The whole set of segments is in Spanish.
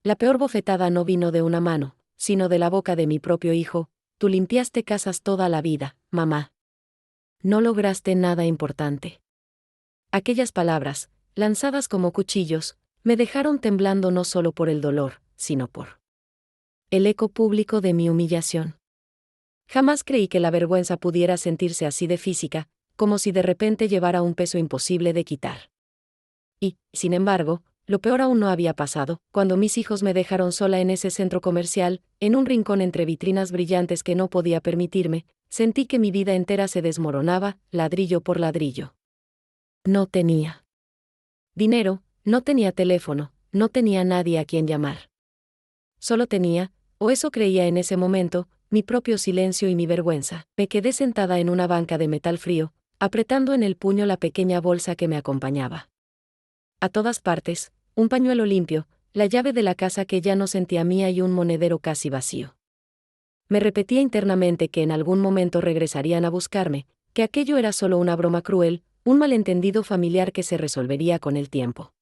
La peor bofetada no vino de una mano, sino de la boca de mi propio hijo. Tú limpiaste casas toda la vida, mamá. No lograste nada importante. Aquellas palabras, lanzadas como cuchillos, me dejaron temblando no solo por el dolor, sino por el eco público de mi humillación. Jamás creí que la vergüenza pudiera sentirse así de física, como si de repente llevara un peso imposible de quitar. Y, sin embargo, lo peor aún no había pasado, cuando mis hijos me dejaron sola en ese centro comercial, en un rincón entre vitrinas brillantes que no podía permitirme, sentí que mi vida entera se desmoronaba, ladrillo por ladrillo. No tenía dinero, no tenía teléfono, no tenía nadie a quien llamar. Solo tenía, o eso creía en ese momento, mi propio silencio y mi vergüenza. Me quedé sentada en una banca de metal frío, apretando en el puño la pequeña bolsa que me acompañaba. A todas partes, un pañuelo limpio, la llave de la casa que ya no sentía mía y un monedero casi vacío. Me repetía internamente que en algún momento regresarían a buscarme, que aquello era solo una broma cruel, un malentendido familiar que se resolvería con el tiempo.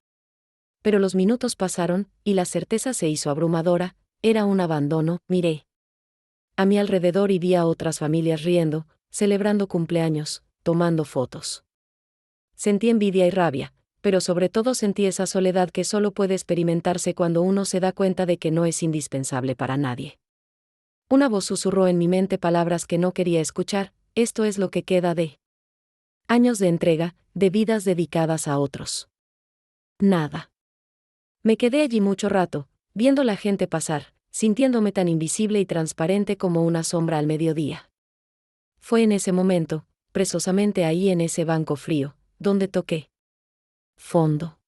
Pero los minutos pasaron, y la certeza se hizo abrumadora, era un abandono. Miré a mi alrededor y vi a otras familias riendo, celebrando cumpleaños, tomando fotos. Sentí envidia y rabia, pero sobre todo sentí esa soledad que solo puede experimentarse cuando uno se da cuenta de que no es indispensable para nadie. Una voz susurró en mi mente palabras que no quería escuchar: esto es lo que queda de años de entrega, de vidas dedicadas a otros. Nada. Me quedé allí mucho rato, viendo la gente pasar, sintiéndome tan invisible y transparente como una sombra al mediodía. Fue en ese momento, precisamente ahí en ese banco frío, donde toqué fondo.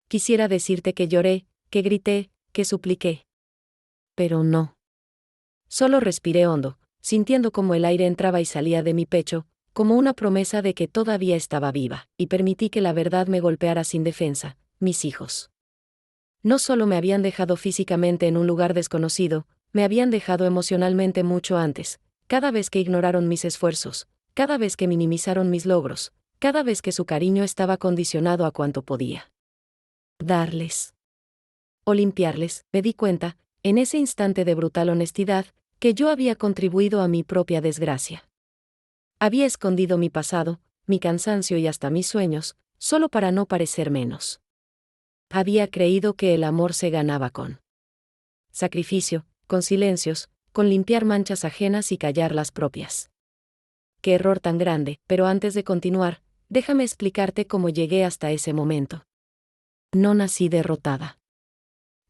Quisiera decirte que lloré, que grité, que supliqué. Pero no. Solo respiré hondo, sintiendo como el aire entraba y salía de mi pecho, como una promesa de que todavía estaba viva, y permití que la verdad me golpeara sin defensa: mis hijos no solo me habían dejado físicamente en un lugar desconocido, me habían dejado emocionalmente mucho antes, cada vez que ignoraron mis esfuerzos, cada vez que minimizaron mis logros, cada vez que su cariño estaba condicionado a cuanto podía darles o limpiarles. Me di cuenta, en ese instante de brutal honestidad, que yo había contribuido a mi propia desgracia. Había escondido mi pasado, mi cansancio y hasta mis sueños, solo para no parecer menos. Había creído que el amor se ganaba con sacrificio, con silencios, con limpiar manchas ajenas y callar las propias. Qué error tan grande. Pero antes de continuar, déjame explicarte cómo llegué hasta ese momento. No nací derrotada.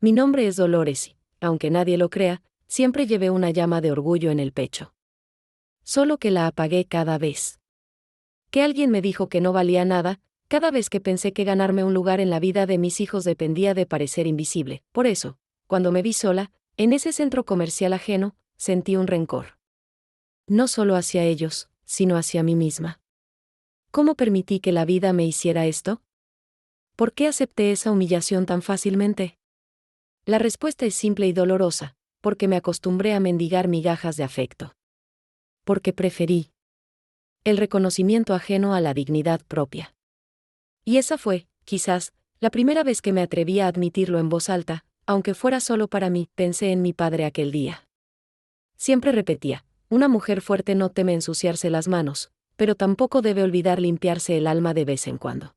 Mi nombre es Dolores y, aunque nadie lo crea, siempre llevé una llama de orgullo en el pecho. Solo que la apagué cada vez que alguien me dijo que no valía nada, cada vez que pensé que ganarme un lugar en la vida de mis hijos dependía de parecer invisible. Por eso, cuando me vi sola, en ese centro comercial ajeno, sentí un rencor. No solo hacia ellos, sino hacia mí misma. ¿Cómo permití que la vida me hiciera esto? ¿Por qué acepté esa humillación tan fácilmente? La respuesta es simple y dolorosa: porque me acostumbré a mendigar migajas de afecto. Porque preferí el reconocimiento ajeno a la dignidad propia. Y esa fue, quizás, la primera vez que me atreví a admitirlo en voz alta, aunque fuera solo para mí. Pensé en mi padre aquel día. Siempre repetía: una mujer fuerte no teme ensuciarse las manos, pero tampoco debe olvidar limpiarse el alma de vez en cuando.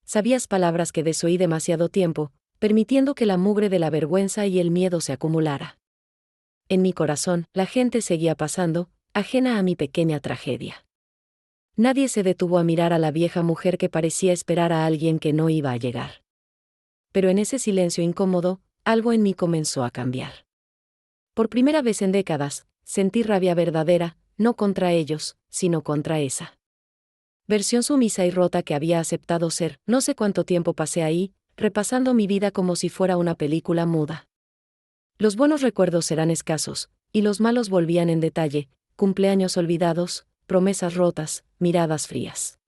Sabias palabras que desoí demasiado tiempo, permitiendo que la mugre de la vergüenza y el miedo se acumulara. En mi corazón, la gente seguía pasando, ajena a mi pequeña tragedia. Nadie se detuvo a mirar a la vieja mujer que parecía esperar a alguien que no iba a llegar. Pero en ese silencio incómodo, algo en mí comenzó a cambiar. Por primera vez en décadas, sentí rabia verdadera, no contra ellos, sino contra esa versión sumisa y rota que había aceptado ser. No sé cuánto tiempo pasé ahí, repasando mi vida como si fuera una película muda. Los buenos recuerdos eran escasos, y los malos volvían en detalle: cumpleaños olvidados, promesas rotas, miradas frías.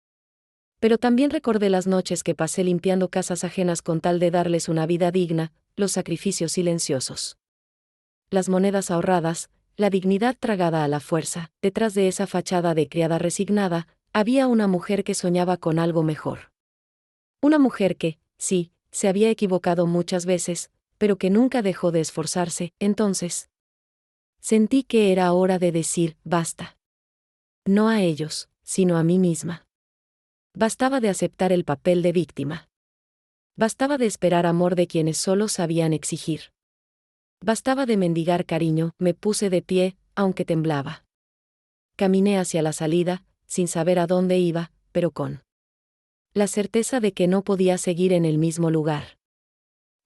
Pero también recordé las noches que pasé limpiando casas ajenas con tal de darles una vida digna, los sacrificios silenciosos, las monedas ahorradas, la dignidad tragada a la fuerza. Detrás de esa fachada de criada resignada, había una mujer que soñaba con algo mejor. Una mujer que, sí, se había equivocado muchas veces, pero que nunca dejó de esforzarse. Entonces, sentí que era hora de decir, basta. No a ellos, sino a mí misma. Bastaba de aceptar el papel de víctima. Bastaba de esperar amor de quienes solo sabían exigir. Bastaba de mendigar cariño. Me puse de pie, aunque temblaba. Caminé hacia la salida, sin saber a dónde iba, pero con la certeza de que no podía seguir en el mismo lugar.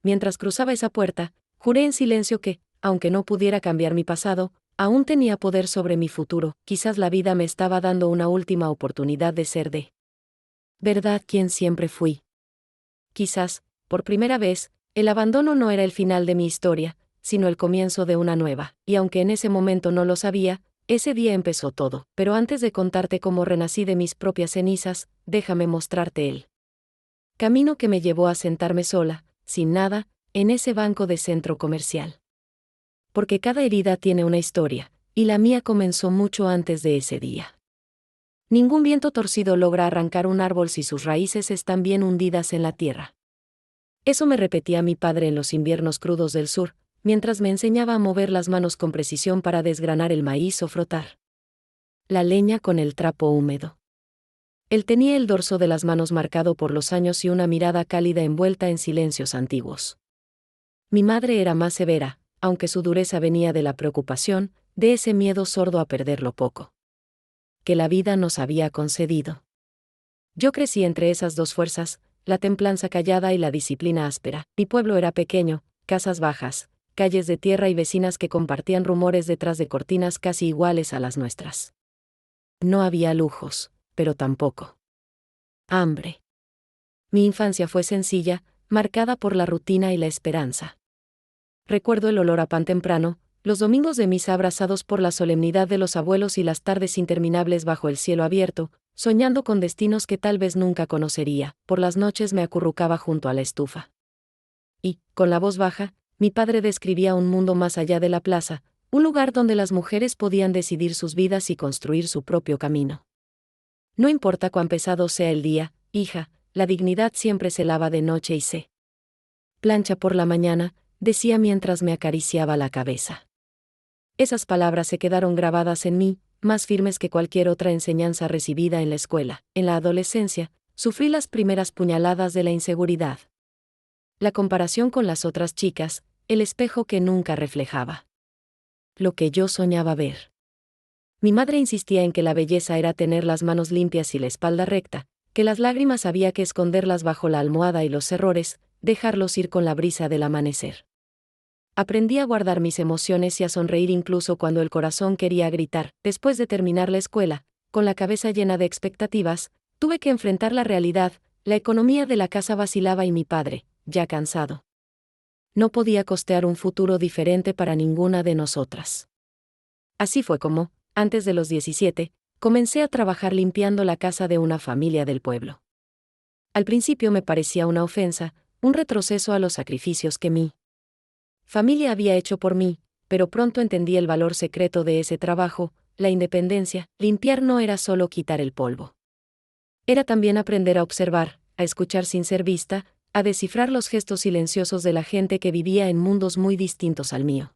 Mientras cruzaba esa puerta, juré en silencio que, aunque no pudiera cambiar mi pasado, aún tenía poder sobre mi futuro. Quizás la vida me estaba dando una última oportunidad de ser de verdad quien siempre fui. Quizás, por primera vez, el abandono no era el final de mi historia, sino el comienzo de una nueva, y aunque en ese momento no lo sabía, ese día empezó todo. Pero antes de contarte cómo renací de mis propias cenizas, déjame mostrarte el camino que me llevó a sentarme sola, sin nada, en ese banco de centro comercial. Porque cada herida tiene una historia, y la mía comenzó mucho antes de ese día. Ningún viento torcido logra arrancar un árbol si sus raíces están bien hundidas en la tierra. Eso me repetía mi padre en los inviernos crudos del sur, mientras me enseñaba a mover las manos con precisión para desgranar el maíz o frotar la leña con el trapo húmedo. Él tenía el dorso de las manos marcado por los años y una mirada cálida envuelta en silencios antiguos. Mi madre era más severa, aunque su dureza venía de la preocupación, de ese miedo sordo a perder lo poco que la vida nos había concedido. Yo crecí entre esas dos fuerzas, la templanza callada y la disciplina áspera. Mi pueblo era pequeño, casas bajas, calles de tierra y vecinas que compartían rumores detrás de cortinas casi iguales a las nuestras. No había lujos, pero tampoco hambre. Mi infancia fue sencilla, marcada por la rutina y la esperanza. Recuerdo el olor a pan temprano, los domingos de misa abrazados por la solemnidad de los abuelos y las tardes interminables bajo el cielo abierto, soñando con destinos que tal vez nunca conocería. Por las noches me acurrucaba junto a la estufa. Y, con la voz baja, mi padre describía un mundo más allá de la plaza, un lugar donde las mujeres podían decidir sus vidas y construir su propio camino. No importa cuán pesado sea el día, hija, la dignidad siempre se lava de noche y se plancha por la mañana, decía mientras me acariciaba la cabeza. Esas palabras se quedaron grabadas en mí, más firmes que cualquier otra enseñanza recibida en la escuela. En la adolescencia, sufrí las primeras puñaladas de la inseguridad. La comparación con las otras chicas, el espejo que nunca reflejaba lo que yo soñaba ver. Mi madre insistía en que la belleza era tener las manos limpias y la espalda recta, que las lágrimas había que esconderlas bajo la almohada y los errores, dejarlos ir con la brisa del amanecer. Aprendí a guardar mis emociones y a sonreír incluso cuando el corazón quería gritar. Después de terminar la escuela, con la cabeza llena de expectativas, tuve que enfrentar la realidad. La economía de la casa vacilaba y mi padre, ya cansado, no podía costear un futuro diferente para ninguna de nosotras. Así fue como, antes de los 17, comencé a trabajar limpiando la casa de una familia del pueblo. Al principio me parecía una ofensa, un retroceso a los sacrificios que mi familia había hecho por mí, pero pronto entendí el valor secreto de ese trabajo, la independencia. Limpiar no era solo quitar el polvo. Era también aprender a observar, a escuchar sin ser vista, a descifrar los gestos silenciosos de la gente que vivía en mundos muy distintos al mío.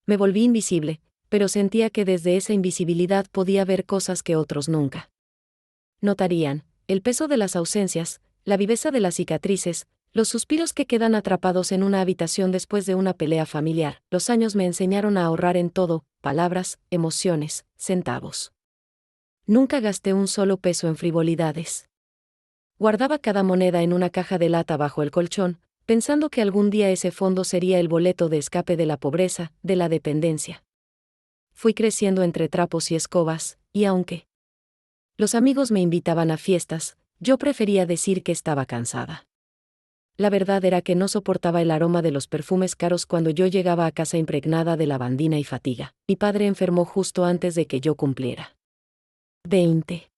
Me volví invisible, pero sentía que desde esa invisibilidad podía ver cosas que otros nunca notarían: el peso de las ausencias, la viveza de las cicatrices, los suspiros que quedan atrapados en una habitación después de una pelea familiar. Los años me enseñaron a ahorrar en todo: palabras, emociones, centavos. Nunca gasté un solo peso en frivolidades. Guardaba cada moneda en una caja de lata bajo el colchón, pensando que algún día ese fondo sería el boleto de escape de la pobreza, de la dependencia. Fui creciendo entre trapos y escobas, y aunque los amigos me invitaban a fiestas, yo prefería decir que estaba cansada. La verdad era que no soportaba el aroma de los perfumes caros cuando yo llegaba a casa impregnada de lavandina y fatiga. Mi padre enfermó justo antes de que yo cumpliera 20.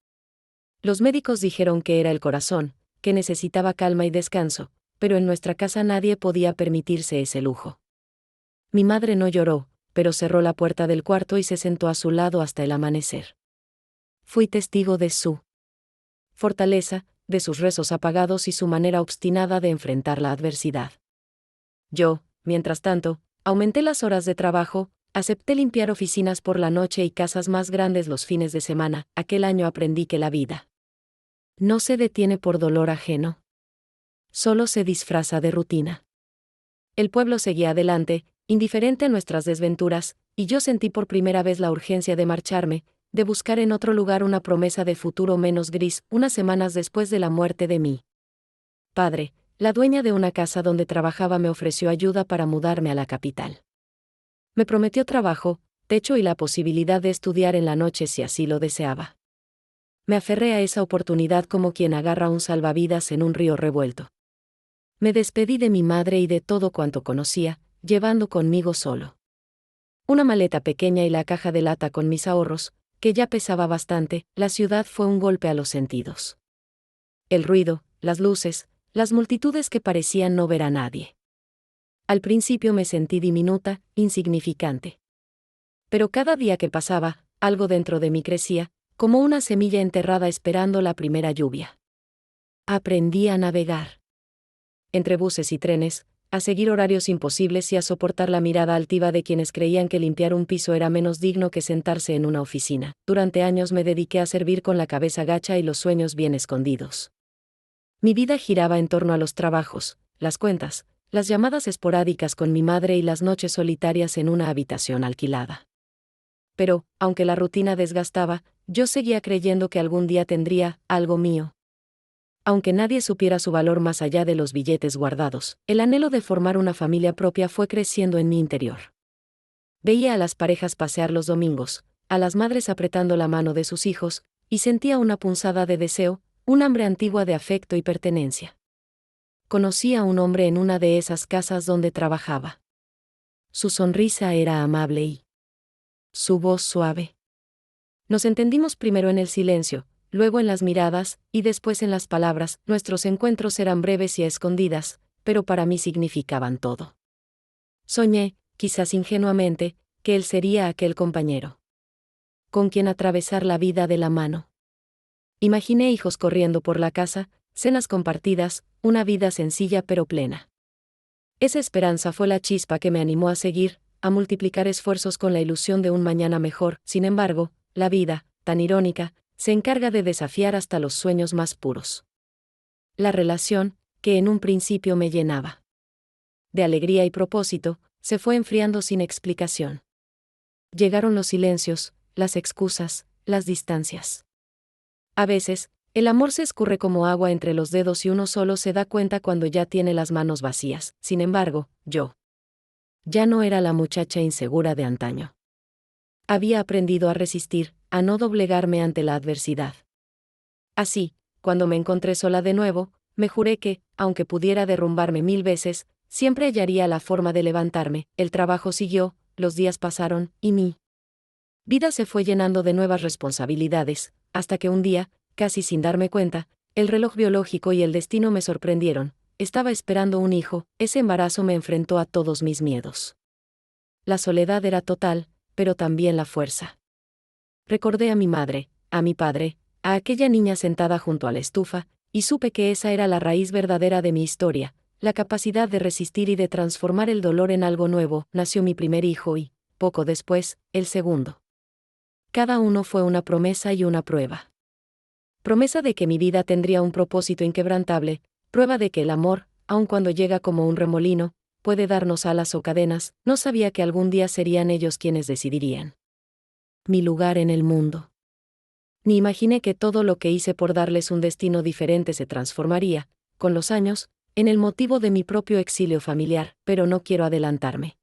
Los médicos dijeron que era el corazón, que necesitaba calma y descanso, pero en nuestra casa nadie podía permitirse ese lujo. Mi madre no lloró, pero cerró la puerta del cuarto y se sentó a su lado hasta el amanecer. Fui testigo de su fortaleza, de sus rezos apagados y su manera obstinada de enfrentar la adversidad. Yo, mientras tanto, aumenté las horas de trabajo, acepté limpiar oficinas por la noche y casas más grandes los fines de semana. Aquel año aprendí que la vida no se detiene por dolor ajeno. Solo se disfraza de rutina. El pueblo seguía adelante, indiferente a nuestras desventuras, y yo sentí por primera vez la urgencia de marcharme, de buscar en otro lugar una promesa de futuro menos gris. Unas semanas después de la muerte de mi padre, la dueña de una casa donde trabajaba me ofreció ayuda para mudarme a la capital. Me prometió trabajo, techo y la posibilidad de estudiar en la noche si así lo deseaba. Me aferré a esa oportunidad como quien agarra un salvavidas en un río revuelto. Me despedí de mi madre y de todo cuanto conocía, llevando conmigo solo una maleta pequeña y la caja de lata con mis ahorros, que ya pesaba bastante. La ciudad fue un golpe a los sentidos. El ruido, las luces, las multitudes que parecían no ver a nadie. Al principio me sentí diminuta, insignificante. Pero cada día que pasaba, algo dentro de mí crecía, como una semilla enterrada esperando la primera lluvia. Aprendí a navegar entre buses y trenes, a seguir horarios imposibles y a soportar la mirada altiva de quienes creían que limpiar un piso era menos digno que sentarse en una oficina. Durante años me dediqué a servir con la cabeza gacha y los sueños bien escondidos. Mi vida giraba en torno a los trabajos, las cuentas, las llamadas esporádicas con mi madre y las noches solitarias en una habitación alquilada. Pero, aunque la rutina desgastaba, yo seguía creyendo que algún día tendría algo mío. Aunque nadie supiera su valor más allá de los billetes guardados, el anhelo de formar una familia propia fue creciendo en mi interior. Veía a las parejas pasear los domingos, a las madres apretando la mano de sus hijos, y sentía una punzada de deseo, un hambre antigua de afecto y pertenencia. Conocí a un hombre en una de esas casas donde trabajaba. Su sonrisa era amable y su voz suave. Nos entendimos primero en el silencio, luego en las miradas, y después en las palabras. Nuestros encuentros eran breves y a escondidas, pero para mí significaban todo. Soñé, quizás ingenuamente, que él sería aquel compañero con quien atravesar la vida de la mano. Imaginé hijos corriendo por la casa, cenas compartidas, una vida sencilla pero plena. Esa esperanza fue la chispa que me animó a seguir, a multiplicar esfuerzos con la ilusión de un mañana mejor. Sin embargo, la vida, tan irónica, se encarga de desafiar hasta los sueños más puros. La relación, que en un principio me llenaba de alegría y propósito, se fue enfriando sin explicación. Llegaron los silencios, las excusas, las distancias. A veces, el amor se escurre como agua entre los dedos y uno solo se da cuenta cuando ya tiene las manos vacías. Sin embargo, yo ya no era la muchacha insegura de antaño. Había aprendido a resistir, a no doblegarme ante la adversidad. Así, cuando me encontré sola de nuevo, me juré que, aunque pudiera derrumbarme 1000 veces, siempre hallaría la forma de levantarme. El trabajo siguió, los días pasaron, y mi vida se fue llenando de nuevas responsabilidades, hasta que un día, casi sin darme cuenta, el reloj biológico y el destino me sorprendieron. Estaba esperando un hijo. Ese embarazo me enfrentó a todos mis miedos. La soledad era total, pero también la fuerza. Recordé a mi madre, a mi padre, a aquella niña sentada junto a la estufa, y supe que esa era la raíz verdadera de mi historia, la capacidad de resistir y de transformar el dolor en algo nuevo. Nació mi primer hijo y, poco después, el segundo. Cada uno fue una promesa y una prueba. Promesa de que mi vida tendría un propósito inquebrantable, prueba de que el amor, aun cuando llega como un remolino, puede darnos alas o cadenas. No sabía que algún día serían ellos quienes decidirían mi lugar en el mundo. Ni imaginé que todo lo que hice por darles un destino diferente se transformaría, con los años, en el motivo de mi propio exilio familiar. Pero no quiero adelantarme.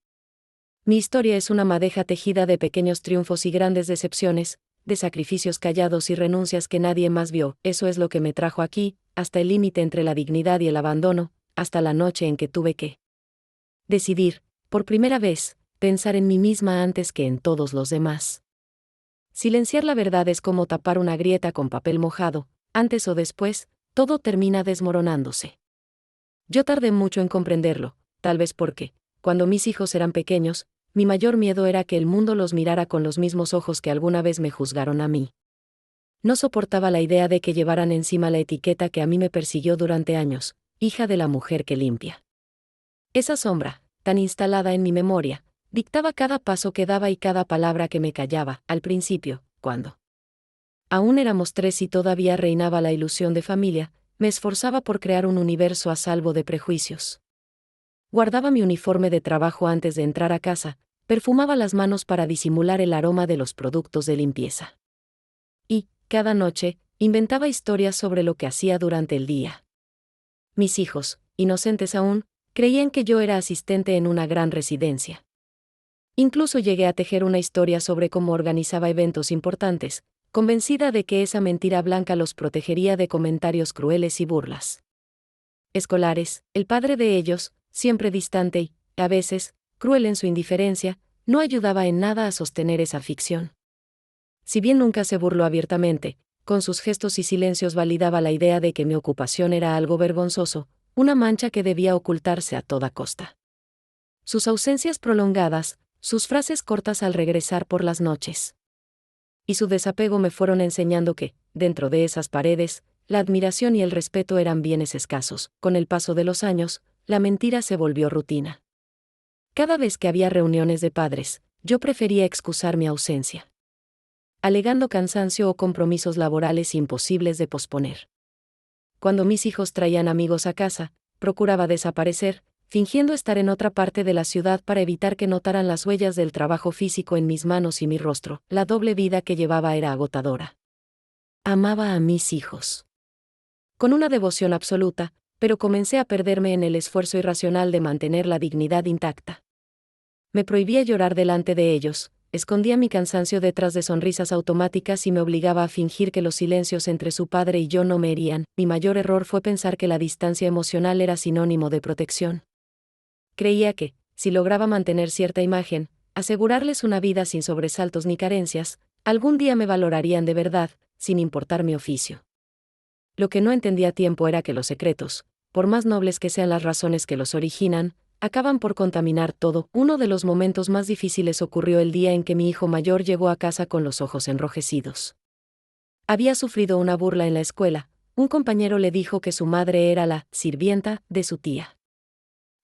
Mi historia es una madeja tejida de pequeños triunfos y grandes decepciones, de sacrificios callados y renuncias que nadie más vio. Eso es lo que me trajo aquí, hasta el límite entre la dignidad y el abandono, hasta la noche en que tuve que decidir, por primera vez, pensar en mí misma antes que en todos los demás. Silenciar la verdad es como tapar una grieta con papel mojado. Antes o después, todo termina desmoronándose. Yo tardé mucho en comprenderlo, tal vez porque, cuando mis hijos eran pequeños, mi mayor miedo era que el mundo los mirara con los mismos ojos que alguna vez me juzgaron a mí. No soportaba la idea de que llevaran encima la etiqueta que a mí me persiguió durante años, hija de la mujer que limpia. Esa sombra, tan instalada en mi memoria, dictaba cada paso que daba y cada palabra que me callaba, al principio, cuando aún éramos tres y todavía reinaba la ilusión de familia, me esforzaba por crear un universo a salvo de prejuicios. Guardaba mi uniforme de trabajo antes de entrar a casa, perfumaba las manos para disimular el aroma de los productos de limpieza. Y, cada noche, inventaba historias sobre lo que hacía durante el día. Mis hijos, inocentes aún, creían que yo era asistente en una gran residencia. Incluso llegué a tejer una historia sobre cómo organizaba eventos importantes, convencida de que esa mentira blanca los protegería de comentarios crueles y burlas escolares. El padre de ellos, siempre distante y, a veces, cruel en su indiferencia, no ayudaba en nada a sostener esa ficción. Si bien nunca se burló abiertamente, con sus gestos y silencios validaba la idea de que mi ocupación era algo vergonzoso, una mancha que debía ocultarse a toda costa. Sus ausencias prolongadas, sus frases cortas al regresar por las noches y su desapego me fueron enseñando que, dentro de esas paredes, la admiración y el respeto eran bienes escasos. Con el paso de los años, la mentira se volvió rutina. Cada vez que había reuniones de padres, yo prefería excusar mi ausencia, alegando cansancio o compromisos laborales imposibles de posponer. Cuando mis hijos traían amigos a casa, procuraba desaparecer, fingiendo estar en otra parte de la ciudad para evitar que notaran las huellas del trabajo físico en mis manos y mi rostro. La doble vida que llevaba era agotadora. Amaba a mis hijos con una devoción absoluta, pero comencé a perderme en el esfuerzo irracional de mantener la dignidad intacta. Me prohibía llorar delante de ellos, escondía mi cansancio detrás de sonrisas automáticas y me obligaba a fingir que los silencios entre su padre y yo no me herían. Mi mayor error fue pensar que la distancia emocional era sinónimo de protección. Creía que, si lograba mantener cierta imagen, asegurarles una vida sin sobresaltos ni carencias, algún día me valorarían de verdad, sin importar mi oficio. Lo que no entendía a tiempo era que los secretos, por más nobles que sean las razones que los originan, acaban por contaminar todo. Uno de los momentos más difíciles ocurrió el día en que mi hijo mayor llegó a casa con los ojos enrojecidos. Había sufrido una burla en la escuela, un compañero le dijo que su madre era la sirvienta de su tía.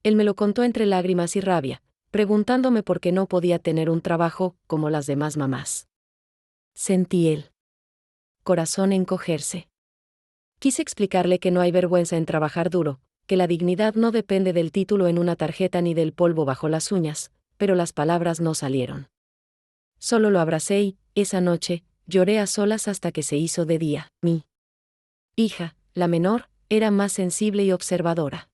Él me lo contó entre lágrimas y rabia, preguntándome por qué no podía tener un trabajo como las demás mamás. Sentí el corazón encogerse. Quise explicarle que no hay vergüenza en trabajar duro, que la dignidad no depende del título en una tarjeta ni del polvo bajo las uñas, pero las palabras no salieron. Solo lo abracé y, esa noche, lloré a solas hasta que se hizo de día. Mi hija, la menor, era más sensible y observadora.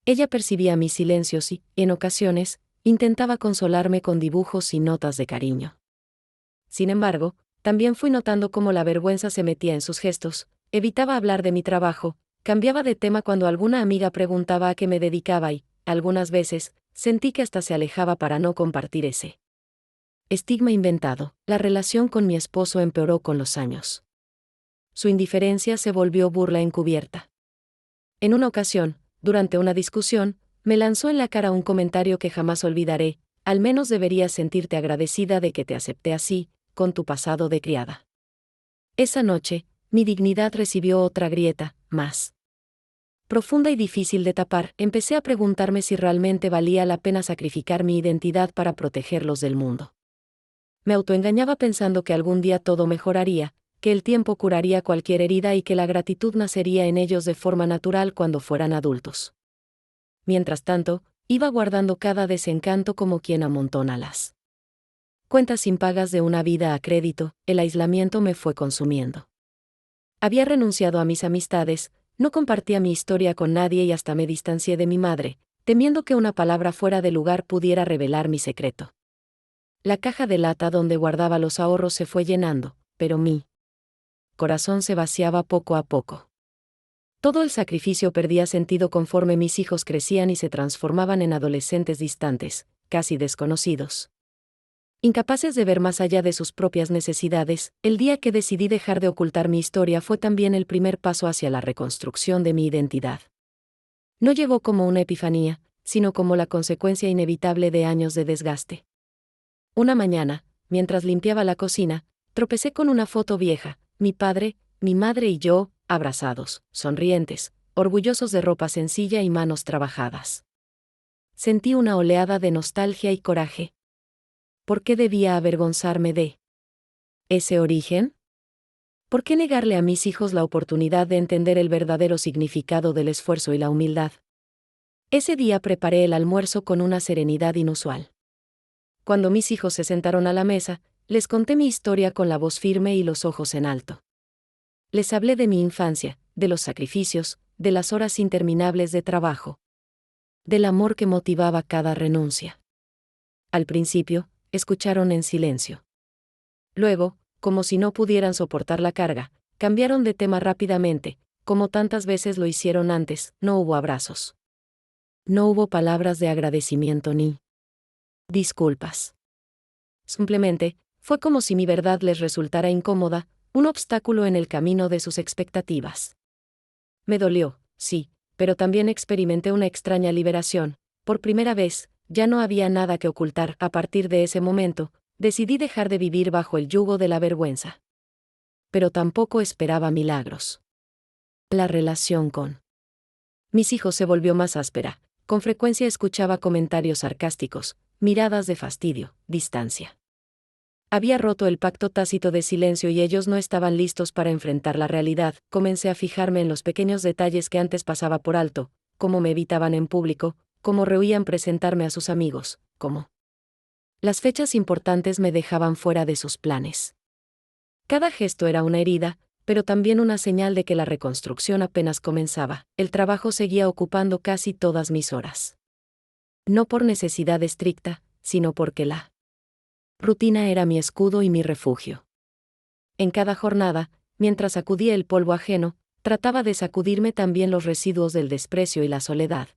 Ella percibía mis silencios y, en ocasiones, intentaba consolarme con dibujos y notas de cariño. Sin embargo, también fui notando cómo la vergüenza se metía en sus gestos, evitaba hablar de mi trabajo, cambiaba de tema cuando alguna amiga preguntaba a qué me dedicaba y, algunas veces, sentí que hasta se alejaba para no compartir ese estigma inventado. La relación con mi esposo empeoró con los años. Su indiferencia se volvió burla encubierta. En una ocasión, durante una discusión, me lanzó en la cara un comentario que jamás olvidaré: al menos deberías sentirte agradecida de que te acepté así, con tu pasado de criada. Esa noche, mi dignidad recibió otra grieta, más profunda y difícil de tapar. Empecé a preguntarme si realmente valía la pena sacrificar mi identidad para protegerlos del mundo. Me autoengañaba pensando que algún día todo mejoraría, que el tiempo curaría cualquier herida y que la gratitud nacería en ellos de forma natural cuando fueran adultos. Mientras tanto, iba guardando cada desencanto como quien amontona las cuentas impagas de una vida a crédito. El aislamiento me fue consumiendo. Había renunciado a mis amistades, no compartía mi historia con nadie y hasta me distancié de mi madre, temiendo que una palabra fuera de lugar pudiera revelar mi secreto. La caja de lata donde guardaba los ahorros se fue llenando, pero mi corazón se vaciaba poco a poco. Todo el sacrificio perdía sentido conforme mis hijos crecían y se transformaban en adolescentes distantes, casi desconocidos. Incapaces de ver más allá de sus propias necesidades, el día que decidí dejar de ocultar mi historia fue también el primer paso hacia la reconstrucción de mi identidad. No llegó como una epifanía, sino como la consecuencia inevitable de años de desgaste. Una mañana, mientras limpiaba la cocina, tropecé con una foto vieja: mi padre, mi madre y yo, abrazados, sonrientes, orgullosos de ropa sencilla y manos trabajadas. sentí una oleada de nostalgia y coraje. ¿Por qué debía avergonzarme de ese origen? ¿Por qué negarle a mis hijos la oportunidad de entender el verdadero significado del esfuerzo y la humildad? Ese día preparé el almuerzo con una serenidad inusual. Cuando mis hijos se sentaron a la mesa, les conté mi historia con la voz firme y los ojos en alto. Les hablé de mi infancia, de los sacrificios, de las horas interminables de trabajo, del amor que motivaba cada renuncia. Al principio, escucharon en silencio. Luego, como si no pudieran soportar la carga, cambiaron de tema rápidamente, como tantas veces lo hicieron antes. No hubo abrazos. No hubo palabras de agradecimiento ni disculpas. Simplemente, fue como si mi verdad les resultara incómoda, un obstáculo en el camino de sus expectativas. Me dolió, sí, pero también experimenté una extraña liberación. Por primera vez, ya no había nada que ocultar. A partir de ese momento, decidí dejar de vivir bajo el yugo de la vergüenza. Pero tampoco esperaba milagros. La relación con mis hijos se volvió más áspera. Con frecuencia escuchaba comentarios sarcásticos, miradas de fastidio, distancia. Había roto el pacto tácito de silencio y ellos no estaban listos para enfrentar la realidad. Comencé a fijarme en los pequeños detalles que antes pasaba por alto, cómo me evitaban en público, cómo rehuían presentarme a sus amigos, cómo las fechas importantes me dejaban fuera de sus planes. Cada gesto era una herida, pero también una señal de que la reconstrucción apenas comenzaba. El trabajo seguía ocupando casi todas mis horas. No por necesidad estricta, sino porque la rutina era mi escudo y mi refugio. En cada jornada, mientras sacudía el polvo ajeno, trataba de sacudirme también los residuos del desprecio y la soledad.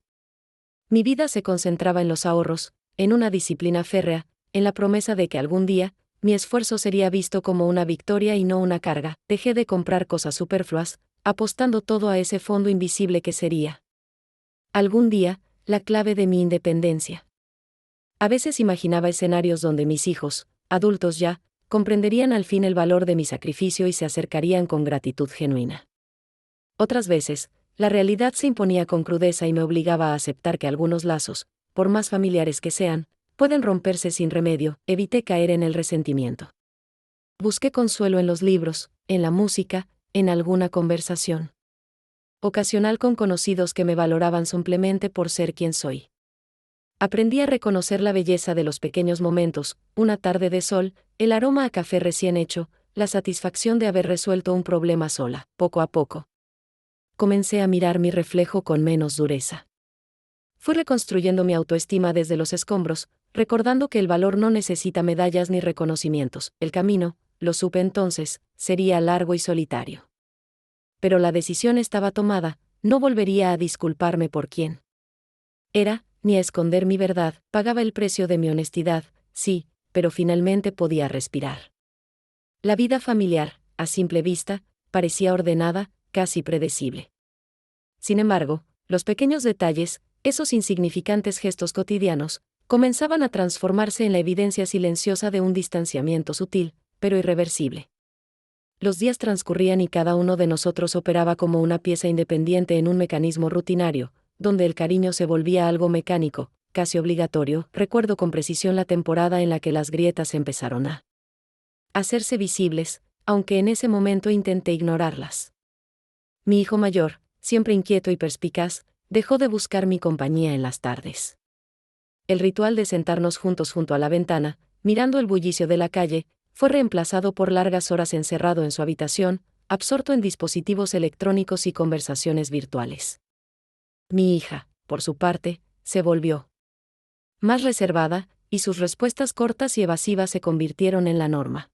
Mi vida se concentraba en los ahorros, en una disciplina férrea, en la promesa de que algún día, mi esfuerzo sería visto como una victoria y no una carga. Dejé de comprar cosas superfluas, apostando todo a ese fondo invisible que sería algún día la clave de mi independencia. A veces imaginaba escenarios donde mis hijos, adultos ya, comprenderían al fin el valor de mi sacrificio y se acercarían con gratitud genuina. Otras veces, la realidad se imponía con crudeza y me obligaba a aceptar que algunos lazos, por más familiares que sean, pueden romperse sin remedio. Evité caer en el resentimiento. Busqué consuelo en los libros, en la música, en alguna conversación ocasional con conocidos que me valoraban simplemente por ser quien soy. Aprendí a reconocer la belleza de los pequeños momentos, una tarde de sol, el aroma a café recién hecho, la satisfacción de haber resuelto un problema sola. Poco a poco, comencé a mirar mi reflejo con menos dureza. Fui reconstruyendo mi autoestima desde los escombros, recordando que el valor no necesita medallas ni reconocimientos. El camino, lo supe entonces, sería largo y solitario. Pero la decisión estaba tomada, no volvería a disculparme por quién era, ni a esconder mi verdad. Pagaba el precio de mi honestidad, sí, pero finalmente podía respirar. La vida familiar, a simple vista, parecía ordenada, casi predecible. Sin embargo, los pequeños detalles, esos insignificantes gestos cotidianos, comenzaban a transformarse en la evidencia silenciosa de un distanciamiento sutil, pero irreversible. Los días transcurrían y cada uno de nosotros operaba como una pieza independiente en un mecanismo rutinario, donde el cariño se volvía algo mecánico, casi obligatorio. Recuerdo con precisión la temporada en la que las grietas empezaron a hacerse visibles, aunque en ese momento intenté ignorarlas. Mi hijo mayor, siempre inquieto y perspicaz, dejó de buscar mi compañía en las tardes. El ritual de sentarnos juntos junto a la ventana, mirando el bullicio de la calle, fue reemplazado por largas horas encerrado en su habitación, absorto en dispositivos electrónicos y conversaciones virtuales. Mi hija, por su parte, se volvió más reservada, y sus respuestas cortas y evasivas se convirtieron en la norma.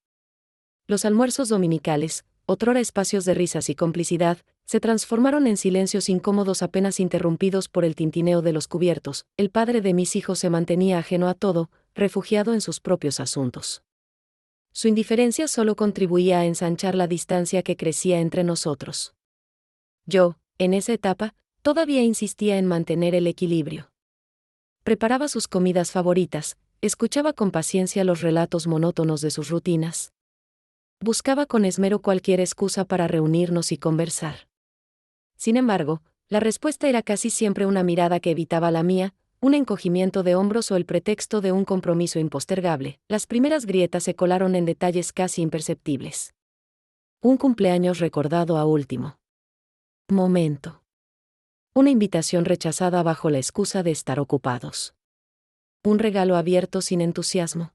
Los almuerzos dominicales, otrora espacios de risas y complicidad, se transformaron en silencios incómodos apenas interrumpidos por el tintineo de los cubiertos. El padre de mis hijos se mantenía ajeno a todo, refugiado en sus propios asuntos. Su indiferencia solo contribuía a ensanchar la distancia que crecía entre nosotros. Yo, en esa etapa, todavía insistía en mantener el equilibrio. Preparaba sus comidas favoritas, escuchaba con paciencia los relatos monótonos de sus rutinas. Buscaba con esmero cualquier excusa para reunirnos y conversar. Sin embargo, la respuesta era casi siempre una mirada que evitaba la mía, un encogimiento de hombros o el pretexto de un compromiso impostergable. Las primeras grietas se colaron en detalles casi imperceptibles. Un cumpleaños recordado a último momento. Una invitación rechazada bajo la excusa de estar ocupados. Un regalo abierto sin entusiasmo.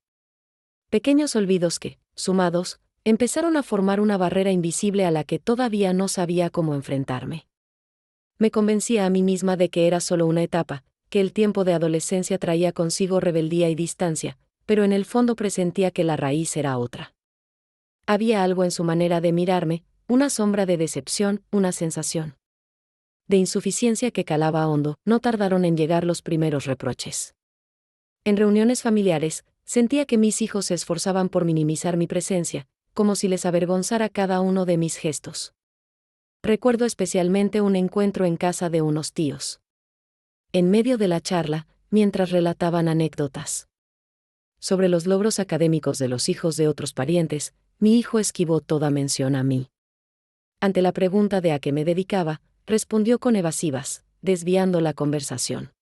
Pequeños olvidos que, sumados, empezaron a formar una barrera invisible a la que todavía no sabía cómo enfrentarme. Me convencía a mí misma de que era solo una etapa, que el tiempo de adolescencia traía consigo rebeldía y distancia, pero en el fondo presentía que la raíz era otra. Había algo en su manera de mirarme, una sombra de decepción, una sensación de insuficiencia que calaba hondo. No tardaron en llegar los primeros reproches. En reuniones familiares, sentía que mis hijos se esforzaban por minimizar mi presencia, como si les avergonzara cada uno de mis gestos. Recuerdo especialmente un encuentro en casa de unos tíos. En medio de la charla, mientras relataban anécdotas sobre los logros académicos de los hijos de otros parientes, mi hijo esquivó toda mención a mí. Ante la pregunta de a qué me dedicaba, respondió con evasivas, desviando la conversación.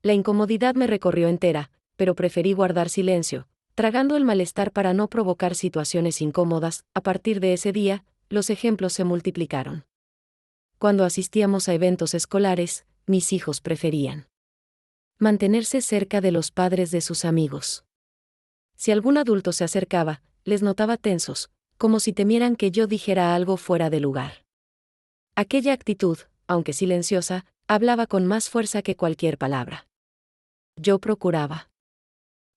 La incomodidad me recorrió entera, pero preferí guardar silencio, tragando el malestar para no provocar situaciones incómodas. A partir de ese día, los ejemplos se multiplicaron. Cuando asistíamos a eventos escolares, mis hijos preferían mantenerse cerca de los padres de sus amigos. Si algún adulto se acercaba, les notaba tensos, como si temieran que yo dijera algo fuera de lugar. Aquella actitud, aunque silenciosa, hablaba con más fuerza que cualquier palabra. Yo procuraba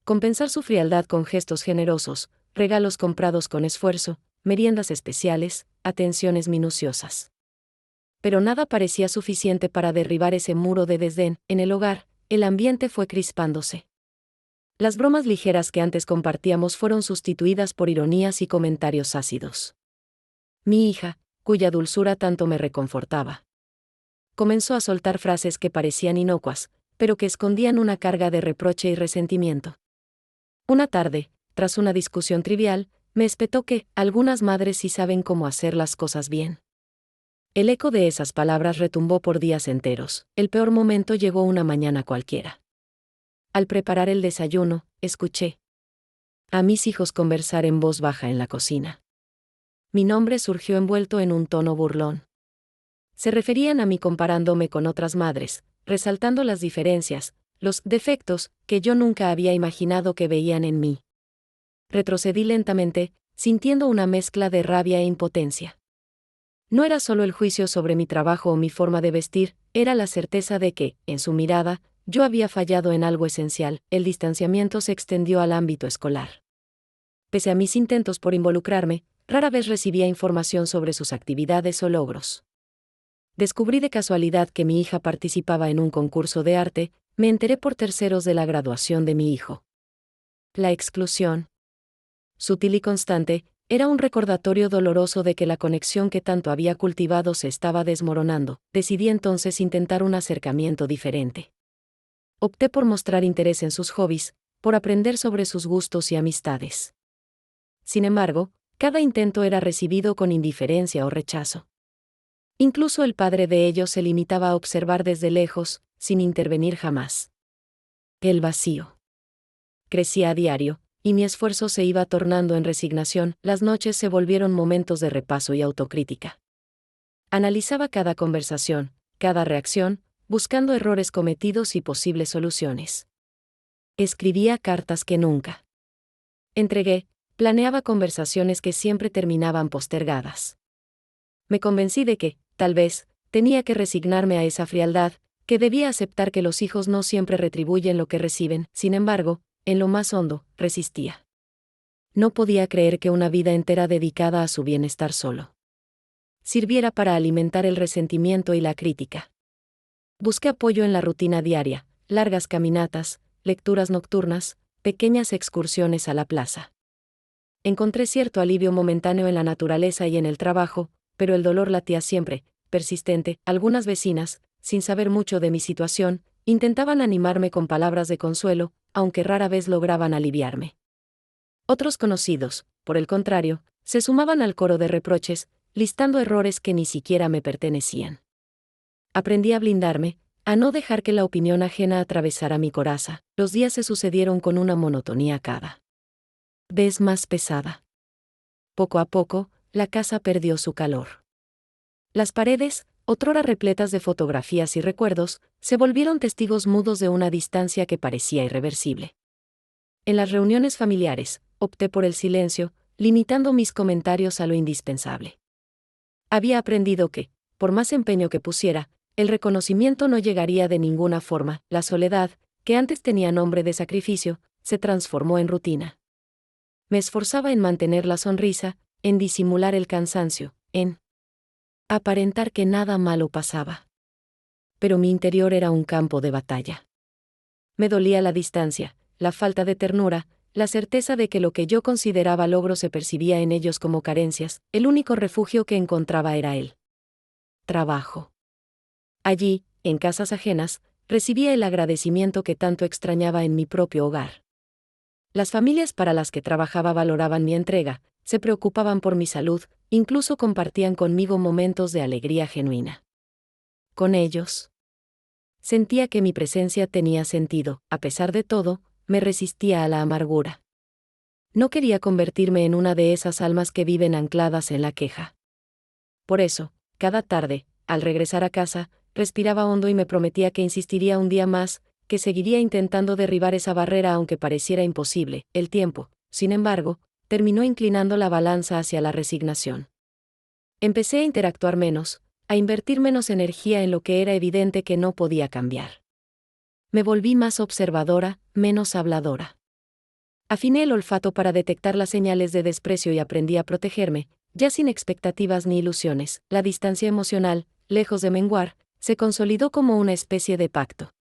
compensar su frialdad con gestos generosos, regalos comprados con esfuerzo, meriendas especiales, atenciones minuciosas. Pero nada parecía suficiente para derribar ese muro de desdén. En el hogar, el ambiente fue crispándose. Las bromas ligeras que antes compartíamos fueron sustituidas por ironías y comentarios ácidos. Mi hija, cuya dulzura tanto me reconfortaba, comenzó a soltar frases que parecían inocuas, pero que escondían una carga de reproche y resentimiento. Una tarde, tras una discusión trivial, me espetó que algunas madres sí saben cómo hacer las cosas bien. El eco de esas palabras retumbó por días enteros. El peor momento llegó una mañana cualquiera. Al preparar el desayuno, escuché a mis hijos conversar en voz baja en la cocina. Mi nombre surgió envuelto en un tono burlón. Se referían a mí comparándome con otras madres, resaltando las diferencias, los defectos que yo nunca había imaginado que veían en mí. Retrocedí lentamente, sintiendo una mezcla de rabia e impotencia. No era solo el juicio sobre mi trabajo o mi forma de vestir, era la certeza de que, en su mirada, yo había fallado en algo esencial. El distanciamiento se extendió al ámbito escolar. Pese a mis intentos por involucrarme, rara vez recibía información sobre sus actividades o logros. Descubrí de casualidad que mi hija participaba en un concurso de arte. Me enteré por terceros de la graduación de mi hijo. La exclusión, sutil y constante, era un recordatorio doloroso de que la conexión que tanto había cultivado se estaba desmoronando. Decidí entonces intentar un acercamiento diferente. Opté por mostrar interés en sus hobbies, por aprender sobre sus gustos y amistades. Sin embargo, cada intento era recibido con indiferencia o rechazo. Incluso el padre de ellos se limitaba a observar desde lejos, sin intervenir jamás. El vacío crecía a diario, y mi esfuerzo se iba tornando en resignación. Las noches se volvieron momentos de repaso y autocrítica. Analizaba cada conversación, cada reacción, buscando errores cometidos y posibles soluciones. Escribía cartas que nunca entregué, planeaba conversaciones que siempre terminaban postergadas. Me convencí de que, tal vez, tenía que resignarme a esa frialdad, que debía aceptar que los hijos no siempre retribuyen lo que reciben. Sin embargo, en lo más hondo, resistía. No podía creer que una vida entera dedicada a su bienestar solo sirviera para alimentar el resentimiento y la crítica. Busqué apoyo en la rutina diaria, largas caminatas, lecturas nocturnas, pequeñas excursiones a la plaza. Encontré cierto alivio momentáneo en la naturaleza y en el trabajo, pero el dolor latía siempre, persistente. Algunas vecinas, sin saber mucho de mi situación, intentaban animarme con palabras de consuelo, aunque rara vez lograban aliviarme. Otros conocidos, por el contrario, se sumaban al coro de reproches, listando errores que ni siquiera me pertenecían. Aprendí a blindarme, A no dejar que la opinión ajena atravesara mi coraza, los días se sucedieron con una monotonía cada vez más pesada. Poco a poco, la casa perdió su calor. Las paredes, otrora repletas de fotografías y recuerdos, se volvieron testigos mudos de una distancia que parecía irreversible. En las reuniones familiares, opté por el silencio, limitando mis comentarios a lo indispensable. Había aprendido que, por más empeño que pusiera, el reconocimiento no llegaría de ninguna forma. La soledad, que antes tenía nombre de sacrificio, se transformó en rutina. Me esforzaba en mantener la sonrisa, en disimular el cansancio, en aparentar que nada malo pasaba. Pero mi interior era un campo de batalla. Me dolía la distancia, la falta de ternura, la certeza de que lo que yo consideraba logro se percibía en ellos como carencias. El único refugio que encontraba era el trabajo. Allí, en casas ajenas, recibía el agradecimiento que tanto extrañaba en mi propio hogar. Las familias para las que trabajaba valoraban mi entrega, se preocupaban por mi salud, incluso compartían conmigo momentos de alegría genuina. Con ellos, sentía que mi presencia tenía sentido. A pesar de todo, me resistía a la amargura. No quería convertirme en una de esas almas que viven ancladas en la queja. Por eso, cada tarde, al regresar a casa, respiraba hondo y me prometía que insistiría un día más, que seguiría intentando derribar esa barrera aunque pareciera imposible. El tiempo, sin embargo, terminó inclinando la balanza hacia la resignación. Empecé a interactuar menos, a invertir menos energía en lo que era evidente que no podía cambiar. Me volví más observadora, menos habladora. Afiné el olfato para detectar las señales de desprecio y aprendí a protegerme, ya sin expectativas ni ilusiones. La distancia emocional, lejos de menguar, se consolidó como una especie de pacto.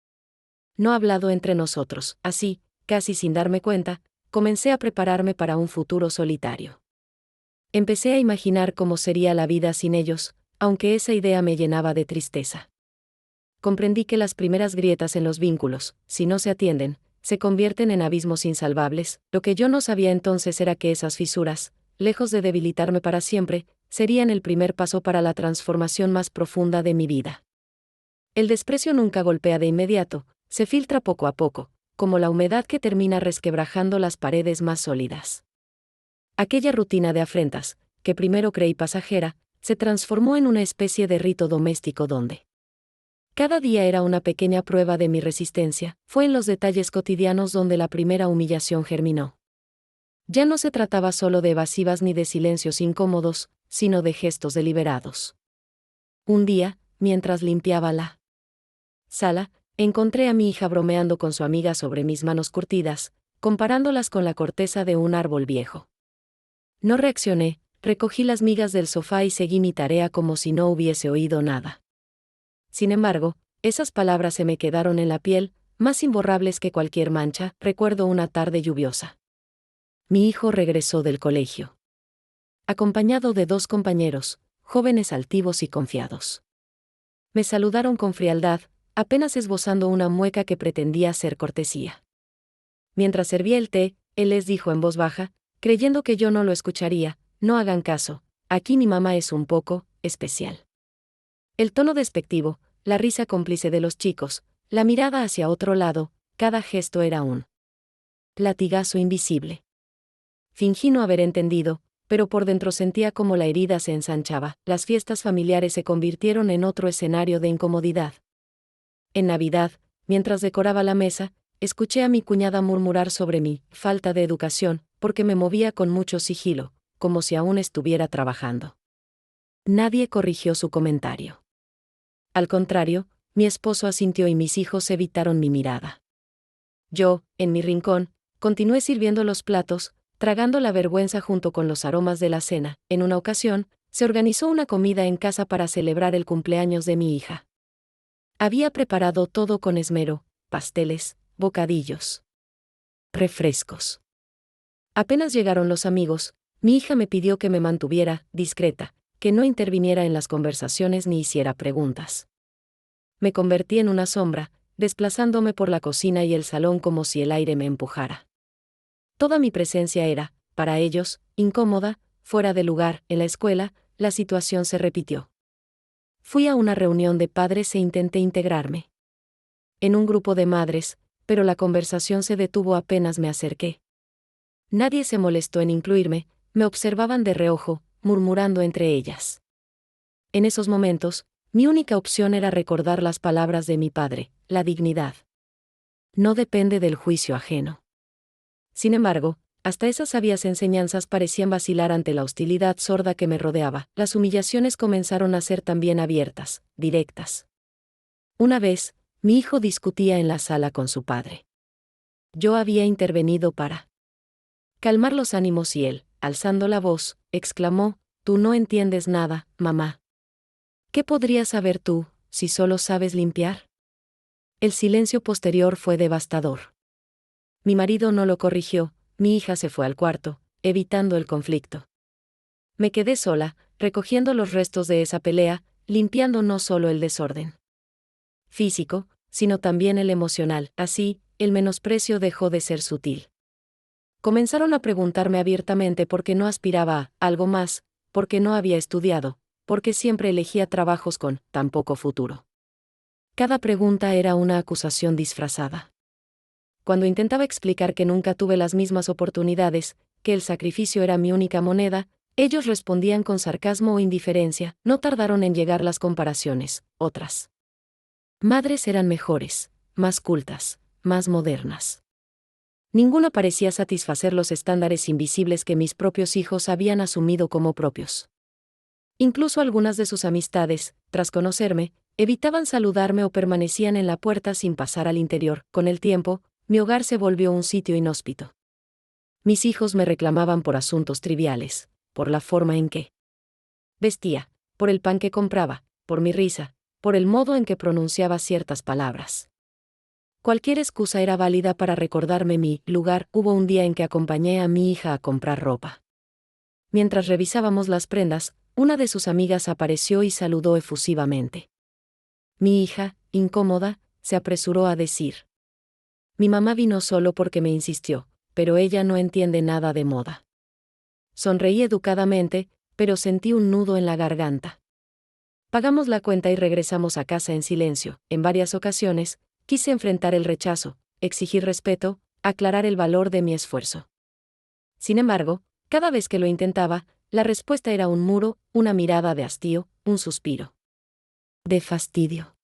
No hablado entre nosotros, así, casi sin darme cuenta, comencé a prepararme para un futuro solitario. Empecé a imaginar cómo sería la vida sin ellos, aunque esa idea me llenaba de tristeza. Comprendí que las primeras grietas en los vínculos, si no se atienden, se convierten en abismos insalvables. Lo que yo no sabía entonces era que esas fisuras, lejos de debilitarme para siempre, serían el primer paso para la transformación más profunda de mi vida. El desprecio nunca golpea de inmediato, se filtra poco a poco, como la humedad que termina resquebrajando las paredes más sólidas. Aquella rutina de afrentas, que primero creí pasajera, se transformó en una especie de rito doméstico donde cada día era una pequeña prueba de mi resistencia. Fue en los detalles cotidianos donde la primera humillación germinó. Ya no se trataba solo de evasivas ni de silencios incómodos, sino de gestos deliberados. Un día, mientras limpiaba la sala, encontré a mi hija bromeando con su amiga sobre mis manos curtidas, comparándolas con la corteza de un árbol viejo. No reaccioné, recogí las migas del sofá y seguí mi tarea como si no hubiese oído nada. Sin embargo, esas palabras se me quedaron en la piel, más imborrables que cualquier mancha. Recuerdo una tarde lluviosa. Mi hijo regresó del colegio, acompañado de 2 compañeros, jóvenes altivos y confiados. Me saludaron con frialdad, apenas esbozando una mueca que pretendía ser cortesía. Mientras servía el té, él les dijo en voz baja, creyendo que yo no lo escucharía: no hagan caso, aquí mi mamá es un poco especial. El tono despectivo, la risa cómplice de los chicos, la mirada hacia otro lado, cada gesto era un latigazo invisible. Fingí no haber entendido, pero por dentro sentía como la herida se ensanchaba. Las fiestas familiares se convirtieron en otro escenario de incomodidad. En Navidad, mientras decoraba la mesa, escuché a mi cuñada murmurar sobre mi falta de educación, porque me movía con mucho sigilo, como si aún estuviera trabajando. Nadie corrigió su comentario. Al contrario, mi esposo asintió y mis hijos evitaron mi mirada. Yo, en mi rincón, continué sirviendo los platos, tragando la vergüenza junto con los aromas de la cena. En una ocasión, se organizó una comida en casa para celebrar el cumpleaños de mi hija. Había preparado todo con esmero: pasteles, bocadillos, refrescos. Apenas llegaron los amigos, mi hija me pidió que me mantuviera discreta, que no interviniera en las conversaciones ni hiciera preguntas. Me convertí en una sombra, desplazándome por la cocina y el salón como si el aire me empujara. Toda mi presencia era, para ellos, incómoda, fuera de lugar. En la escuela, la situación se repitió. Fui a una reunión de padres e intenté integrarme. en un grupo de madres, pero la conversación se detuvo apenas me acerqué. Nadie se molestó en incluirme, me observaban de reojo, murmurando entre ellas. En esos momentos, mi única opción era recordar las palabras de mi padre: la dignidad no depende del juicio ajeno. Sin embargo, hasta esas sabias enseñanzas parecían vacilar ante la hostilidad sorda que me rodeaba. Las humillaciones comenzaron a ser también abiertas, directas. Una vez, mi hijo discutía en la sala con su padre. Yo había intervenido para calmar los ánimos y él, alzando la voz, exclamó: «Tú no entiendes nada, mamá. ¿Qué podrías saber tú, si solo sabes limpiar?». El silencio posterior fue devastador. Mi marido no lo corrigió, mi hija se fue al cuarto, evitando el conflicto. Me quedé sola, recogiendo los restos de esa pelea, limpiando no solo el desorden físico, sino también el emocional. Así, el menosprecio dejó de ser sutil. Comenzaron a preguntarme abiertamente por qué no aspiraba a algo más, por qué no había estudiado, por qué siempre elegía trabajos con tan poco futuro. Cada pregunta era una acusación disfrazada. Cuando intentaba explicar que nunca tuve las mismas oportunidades, que el sacrificio era mi única moneda, ellos respondían con sarcasmo o indiferencia. No tardaron en llegar las comparaciones. Otras madres eran mejores, más cultas, más modernas. Ninguna parecía satisfacer los estándares invisibles que mis propios hijos habían asumido como propios. Incluso algunas de sus amistades, tras conocerme, evitaban saludarme o permanecían en la puerta sin pasar al interior. Con el tiempo, mi hogar se volvió un sitio inhóspito. Mis hijos me reclamaban por asuntos triviales, por la forma en que vestía, por el pan que compraba, por mi risa, por el modo en que pronunciaba ciertas palabras. Cualquier excusa era válida para recordarme mi lugar. Hubo un día en que acompañé a mi hija a comprar ropa. Mientras revisábamos las prendas, una de sus amigas apareció y saludó efusivamente. Mi hija, incómoda, se apresuró a decir: «Mi mamá vino solo porque me insistió, pero ella no entiende nada de moda». Sonreí educadamente, pero sentí un nudo en la garganta. Pagamos la cuenta y regresamos a casa en silencio. En varias ocasiones, quise enfrentar el rechazo, exigir respeto, aclarar el valor de mi esfuerzo. Sin embargo, cada vez que lo intentaba, la respuesta era un muro, una mirada de hastío, un suspiro de fastidio.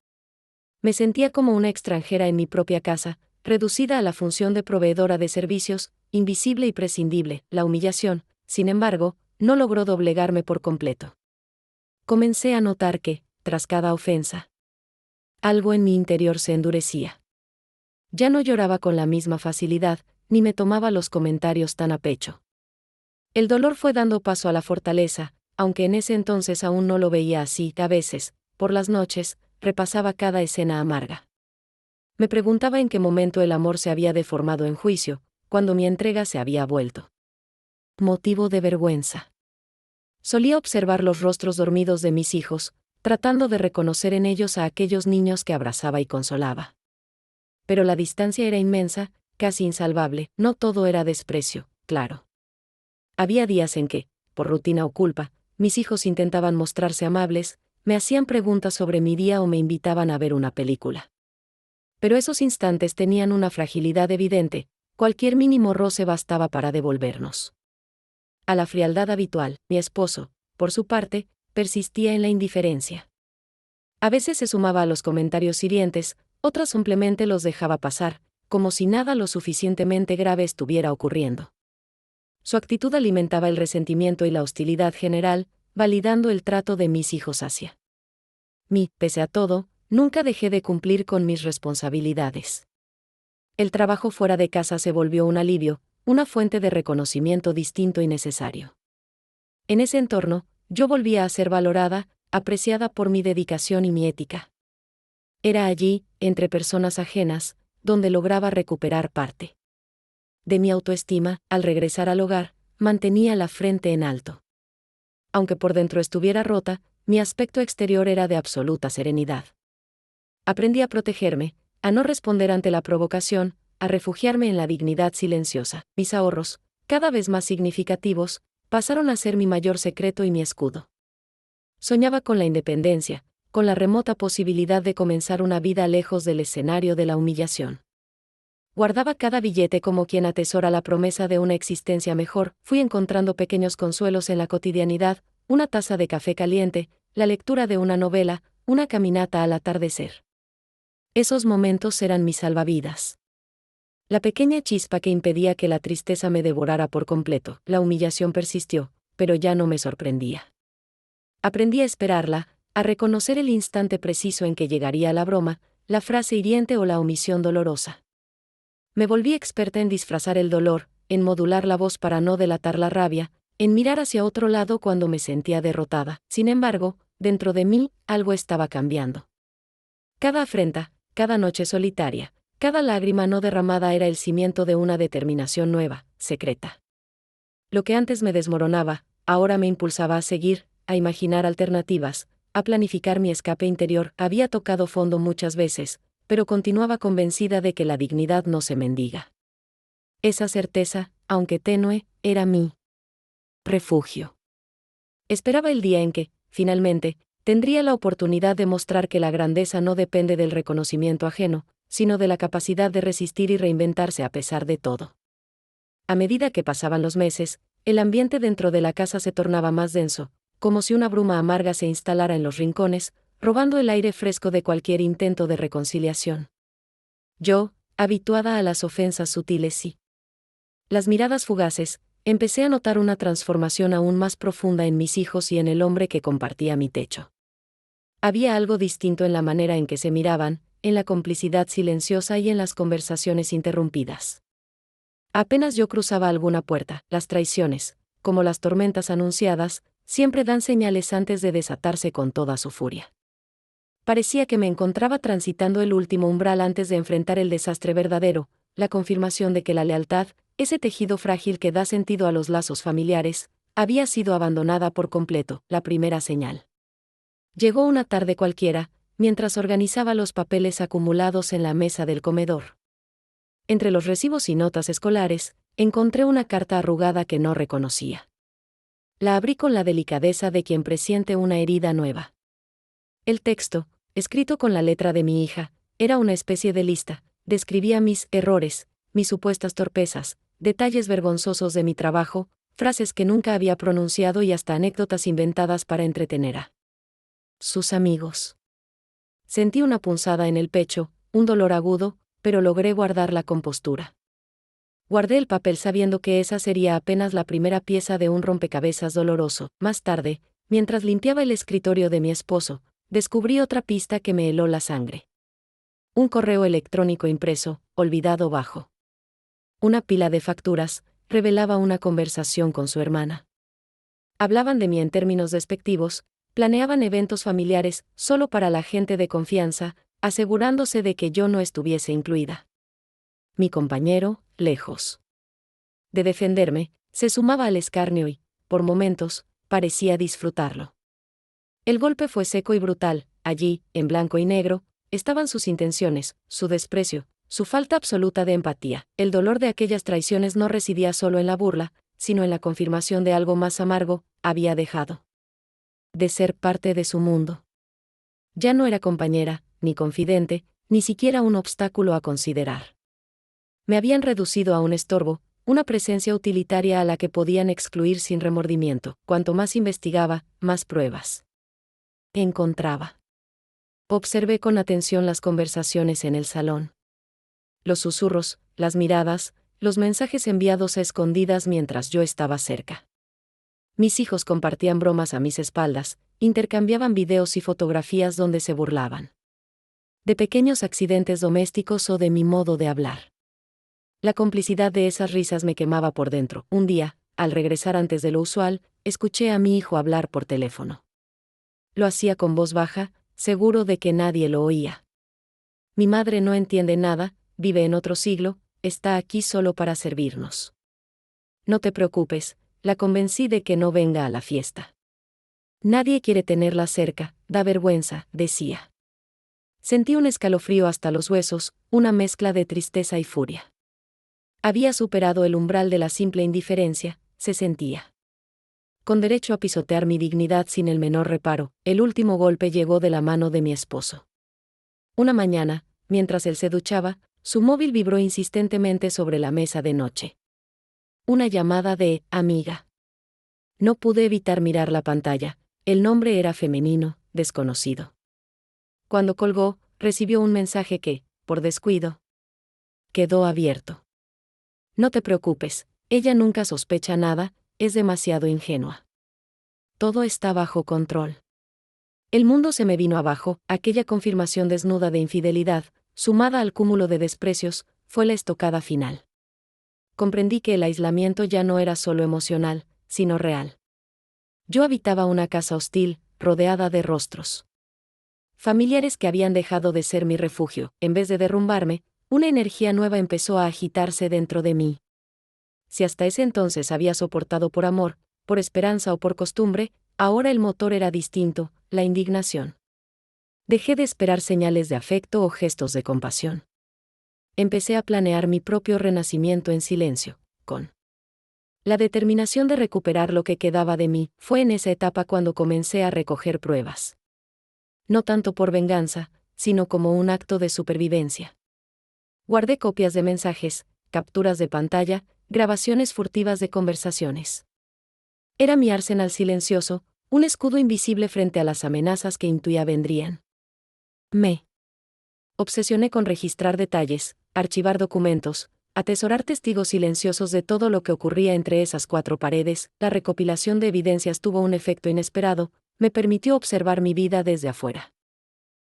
Me sentía como una extranjera en mi propia casa, reducida a la función de proveedora de servicios, invisible y prescindible. La humillación, sin embargo, no logró doblegarme por completo. Comencé a notar que, tras cada ofensa, algo en mi interior se endurecía. Ya no lloraba con la misma facilidad, ni me tomaba los comentarios tan a pecho. El dolor fue dando paso a la fortaleza, aunque en ese entonces aún no lo veía así. A veces, por las noches, repasaba cada escena amarga. Me preguntaba en qué momento el amor se había deformado en juicio, cuando mi entrega se había vuelto motivo de vergüenza. Solía observar los rostros dormidos de mis hijos, tratando de reconocer en ellos a aquellos niños que abrazaba y consolaba. Pero la distancia era inmensa, casi insalvable. No todo era desprecio, claro. Había días en que, por rutina o culpa, mis hijos intentaban mostrarse amables, me hacían preguntas sobre mi día o me invitaban a ver una película. Pero esos instantes tenían una fragilidad evidente, cualquier mínimo roce bastaba para devolvernos a la frialdad habitual. Mi esposo, por su parte, persistía en la indiferencia. A veces se sumaba a los comentarios hirientes, otras simplemente los dejaba pasar, como si nada lo suficientemente grave estuviera ocurriendo. Su actitud alimentaba el resentimiento y la hostilidad general, validando el trato de mis hijos hacia mí. Pese a todo, nunca dejé de cumplir con mis responsabilidades. El trabajo fuera de casa se volvió un alivio, una fuente de reconocimiento distinto y necesario. En ese entorno, yo volvía a ser valorada, apreciada por mi dedicación y mi ética. Era allí, entre personas ajenas, donde lograba recuperar parte de mi autoestima. Al regresar al hogar, mantenía la frente en alto. Aunque por dentro estuviera rota, mi aspecto exterior era de absoluta serenidad. Aprendí a protegerme, a no responder ante la provocación, a refugiarme en la dignidad silenciosa. Mis ahorros, cada vez más significativos, pasaron a ser mi mayor secreto y mi escudo. Soñaba con la independencia, con la remota posibilidad de comenzar una vida lejos del escenario de la humillación. Guardaba cada billete como quien atesora la promesa de una existencia mejor. Fui encontrando pequeños consuelos en la cotidianidad, una taza de café caliente, la lectura de una novela, una caminata al atardecer. Esos momentos eran mis salvavidas. La pequeña chispa que impedía que la tristeza me devorara por completo. La humillación persistió, pero ya no me sorprendía. Aprendí a esperarla, a reconocer el instante preciso en que llegaría la broma, la frase hiriente o la omisión dolorosa. Me volví experta en disfrazar el dolor, en modular la voz para no delatar la rabia, en mirar hacia otro lado cuando me sentía derrotada. Sin embargo, dentro de mí, algo estaba cambiando. Cada afrenta, cada noche solitaria, cada lágrima no derramada era el cimiento de una determinación nueva, secreta. Lo que antes me desmoronaba, ahora me impulsaba a seguir, a imaginar alternativas, a planificar mi escape interior. Había tocado fondo muchas veces, pero continuaba convencida de que la dignidad no se mendiga. Esa certeza, aunque tenue, era mi refugio. Esperaba el día en que, finalmente, tendría la oportunidad de mostrar que la grandeza no depende del reconocimiento ajeno, sino de la capacidad de resistir y reinventarse a pesar de todo. A medida que pasaban los meses, el ambiente dentro de la casa se tornaba más denso, como si una bruma amarga se instalara en los rincones, robando el aire fresco de cualquier intento de reconciliación. Yo, habituada a las ofensas sutiles y las miradas fugaces, empecé a notar una transformación aún más profunda en mis hijos y en el hombre que compartía mi techo. Había algo distinto en la manera en que se miraban, en la complicidad silenciosa y en las conversaciones interrumpidas. Apenas yo cruzaba alguna puerta, las traiciones, como las tormentas anunciadas, siempre dan señales antes de desatarse con toda su furia. Parecía que me encontraba transitando el último umbral antes de enfrentar el desastre verdadero, la confirmación de que la lealtad, ese tejido frágil que da sentido a los lazos familiares, había sido abandonada por completo. La primera señal. Llegó una tarde cualquiera, mientras organizaba los papeles acumulados en la mesa del comedor. Entre los recibos y notas escolares, encontré una carta arrugada que no reconocía. La abrí con la delicadeza de quien presiente una herida nueva. El texto, escrito con la letra de mi hija, era una especie de lista. Describía mis errores, mis supuestas torpezas, detalles vergonzosos de mi trabajo, frases que nunca había pronunciado y hasta anécdotas inventadas para entretener a sus amigos. Sentí una punzada en el pecho, un dolor agudo, pero logré guardar la compostura. Guardé el papel sabiendo que esa sería apenas la primera pieza de un rompecabezas doloroso. Más tarde, mientras limpiaba el escritorio de mi esposo, descubrí otra pista que me heló la sangre. Un correo electrónico impreso, olvidado bajo una pila de facturas, revelaba una conversación con su hermana. Hablaban de mí en términos despectivos, planeaban eventos familiares solo para la gente de confianza, asegurándose de que yo no estuviese incluida. Mi compañero, lejos de defenderme, se sumaba al escarnio y, por momentos, parecía disfrutarlo. El golpe fue seco y brutal. Allí, en blanco y negro, estaban sus intenciones, su desprecio, su falta absoluta de empatía. El dolor de aquellas traiciones no residía solo en la burla, sino en la confirmación de algo más amargo. Había dejado de ser parte de su mundo. Ya no era compañera, ni confidente, ni siquiera un obstáculo a considerar. Me habían reducido a un estorbo, una presencia utilitaria a la que podían excluir sin remordimiento. Cuanto más investigaba, más pruebas encontraba. Observé con atención las conversaciones en el salón. Los susurros, las miradas, los mensajes enviados a escondidas mientras yo estaba cerca. Mis hijos compartían bromas a mis espaldas, intercambiaban videos y fotografías donde se burlaban de pequeños accidentes domésticos o de mi modo de hablar. La complicidad de esas risas me quemaba por dentro. Un día, al regresar antes de lo usual, escuché a mi hijo hablar por teléfono. Lo hacía con voz baja, seguro de que nadie lo oía. Mi madre no entiende nada, vive en otro siglo, está aquí solo para servirnos. No te preocupes, la convencí de que no venga a la fiesta. Nadie quiere tenerla cerca, da vergüenza, decía. Sentí un escalofrío hasta los huesos, una mezcla de tristeza y furia. Había superado el umbral de la simple indiferencia, se sentía. con derecho a pisotear mi dignidad sin el menor reparo. El último golpe llegó de la mano de mi esposo. Una mañana, mientras él se duchaba, su móvil vibró insistentemente sobre la mesa de noche. Una llamada de amiga. No pude evitar mirar la pantalla. El nombre era femenino, desconocido. Cuando colgó, recibió un mensaje que, por descuido, quedó abierto. No te preocupes, ella nunca sospecha nada, es demasiado ingenua. Todo está bajo control. El mundo se me vino abajo. Aquella confirmación desnuda de infidelidad, sumada al cúmulo de desprecios, fue la estocada final. Comprendí que el aislamiento ya no era solo emocional, sino real. Yo habitaba una casa hostil, rodeada de rostros familiares que habían dejado de ser mi refugio. En vez de derrumbarme, una energía nueva empezó a agitarse dentro de mí. Si hasta ese entonces había soportado por amor, por esperanza o por costumbre, ahora el motor era distinto, la indignación. Dejé de esperar señales de afecto o gestos de compasión. Empecé a planear mi propio renacimiento en silencio, con la determinación de recuperar lo que quedaba de mí. Fue en esa etapa cuando comencé a recoger pruebas. No tanto por venganza, sino como un acto de supervivencia. Guardé copias de mensajes, capturas de pantalla, grabaciones furtivas de conversaciones. Era mi arsenal silencioso, un escudo invisible frente a las amenazas que intuía vendrían. Me obsesioné con registrar detalles, archivar documentos, atesorar testigos silenciosos de todo lo que ocurría entre esas cuatro paredes. La recopilación de evidencias tuvo un efecto inesperado, me permitió observar mi vida desde afuera.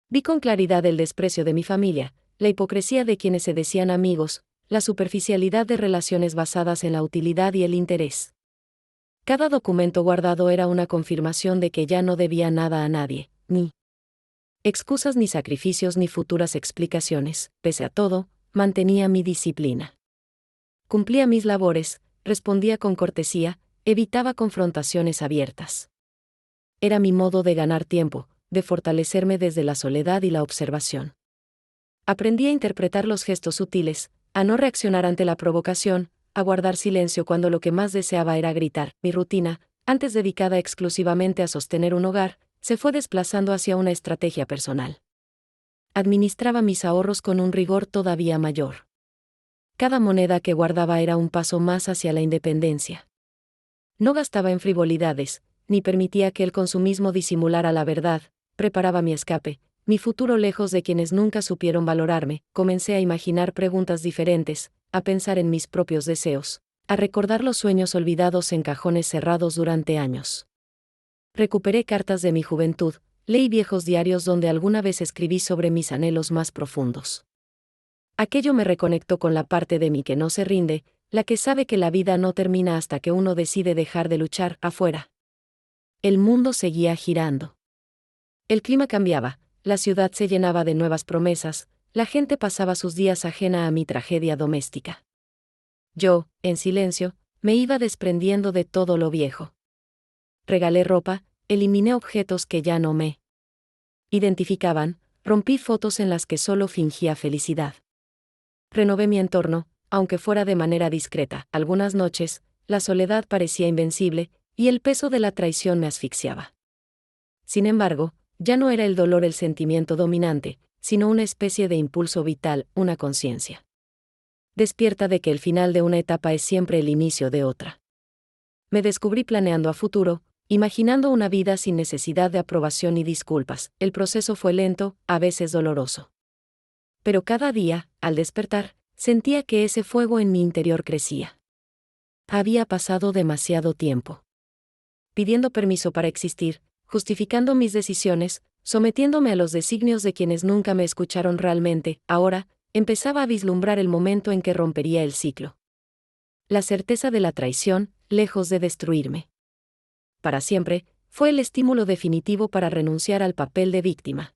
Vi con claridad el desprecio de mi familia, la hipocresía de quienes se decían amigos, la superficialidad de relaciones basadas en la utilidad y el interés. Cada documento guardado era una confirmación de que ya no debía nada a nadie, ni excusas ni sacrificios ni futuras explicaciones. Pese a todo, mantenía mi disciplina. Cumplía mis labores, respondía con cortesía, evitaba confrontaciones abiertas. Era mi modo de ganar tiempo, de fortalecerme desde la soledad y la observación. Aprendí a interpretar los gestos sutiles, a no reaccionar ante la provocación, a guardar silencio cuando lo que más deseaba era gritar. Mi rutina, antes dedicada exclusivamente a sostener un hogar, se fue desplazando hacia una estrategia personal. Administraba mis ahorros con un rigor todavía mayor. Cada moneda que guardaba era un paso más hacia la independencia. No gastaba en frivolidades, ni permitía que el consumismo disimulara la verdad. Preparaba mi escape, mi futuro lejos de quienes nunca supieron valorarme. Comencé a imaginar preguntas diferentes, a pensar en mis propios deseos, a recordar los sueños olvidados en cajones cerrados durante años. Recuperé cartas de mi juventud, leí viejos diarios donde alguna vez escribí sobre mis anhelos más profundos. Aquello me reconectó con la parte de mí que no se rinde, la que sabe que la vida no termina hasta que uno decide dejar de luchar. Afuera, el mundo seguía girando. El clima cambiaba, la ciudad se llenaba de nuevas promesas, la gente pasaba sus días ajena a mi tragedia doméstica. Yo, en silencio, me iba desprendiendo de todo lo viejo. Regalé ropa, eliminé objetos que ya no me identificaban, rompí fotos en las que solo fingía felicidad. Renové mi entorno, aunque fuera de manera discreta. Algunas noches, la soledad parecía invencible, y el peso de la traición me asfixiaba. Sin embargo, ya no era el dolor el sentimiento dominante, sino una especie de impulso vital, una conciencia despierta de que el final de una etapa es siempre el inicio de otra. Me descubrí planeando a futuro, imaginando una vida sin necesidad de aprobación ni disculpas. El proceso fue lento, a veces doloroso. Pero cada día, al despertar, sentía que ese fuego en mi interior crecía. Había pasado demasiado tiempo pidiendo permiso para existir, justificando mis decisiones, sometiéndome a los designios de quienes nunca me escucharon realmente. Ahora, empezaba a vislumbrar el momento en que rompería el ciclo. La certeza de la traición, lejos de destruirme para siempre, fue el estímulo definitivo para renunciar al papel de víctima.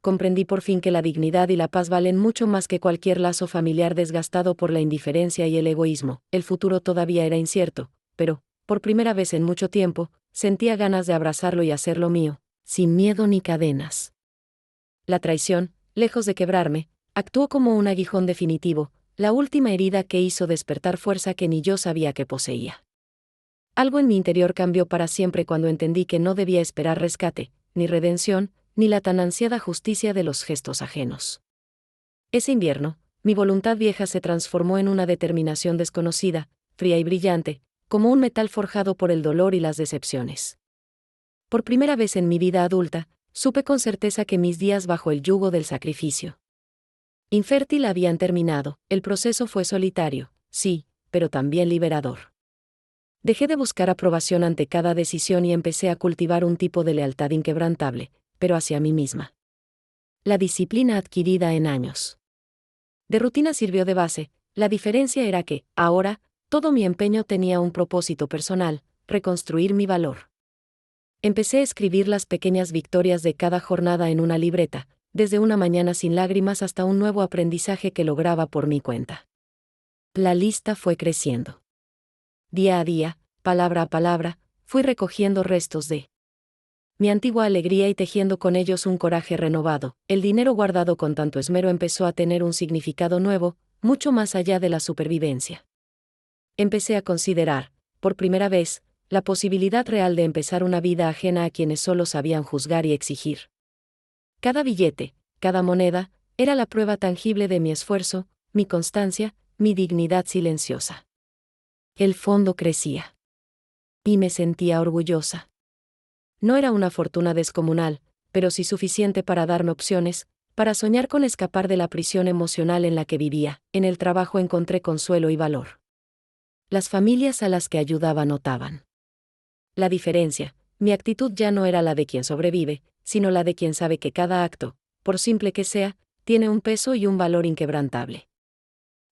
Comprendí por fin que la dignidad y la paz valen mucho más que cualquier lazo familiar desgastado por la indiferencia y el egoísmo. El futuro todavía era incierto, pero, por primera vez en mucho tiempo, sentía ganas de abrazarlo y hacerlo mío, sin miedo ni cadenas. La traición, lejos de quebrarme, actuó como un aguijón definitivo, la última herida que hizo despertar fuerza que ni yo sabía que poseía. Algo en mi interior cambió para siempre cuando entendí que no debía esperar rescate, ni redención, ni la tan ansiada justicia de los gestos ajenos. Ese invierno, mi voluntad vieja se transformó en una determinación desconocida, fría y brillante, como un metal forjado por el dolor y las decepciones. Por primera vez en mi vida adulta, supe con certeza que mis días bajo el yugo del sacrificio infértil habían terminado. El proceso fue solitario, sí, pero también liberador. Dejé de buscar aprobación ante cada decisión y empecé a cultivar un tipo de lealtad inquebrantable, pero hacia mí misma. La disciplina adquirida en años de rutina sirvió de base. La diferencia era que, ahora, todo mi empeño tenía un propósito personal: reconstruir mi valor. Empecé a escribir las pequeñas victorias de cada jornada en una libreta, desde una mañana sin lágrimas hasta un nuevo aprendizaje que lograba por mi cuenta. La lista fue creciendo. Día a día, palabra a palabra, fui recogiendo restos de mi antigua alegría y tejiendo con ellos un coraje renovado. El dinero guardado con tanto esmero empezó a tener un significado nuevo, mucho más allá de la supervivencia. Empecé a considerar, por primera vez, la posibilidad real de empezar una vida ajena a quienes solo sabían juzgar y exigir. Cada billete, cada moneda, era la prueba tangible de mi esfuerzo, mi constancia, mi dignidad silenciosa. El fondo crecía. Y me sentía orgullosa. No era una fortuna descomunal, pero sí suficiente para darme opciones, para soñar con escapar de la prisión emocional en la que vivía. En el trabajo encontré consuelo y valor. Las familias a las que ayudaba notaban la diferencia. Mi actitud ya no era la de quien sobrevive, sino la de quien sabe que cada acto, por simple que sea, tiene un peso y un valor inquebrantable.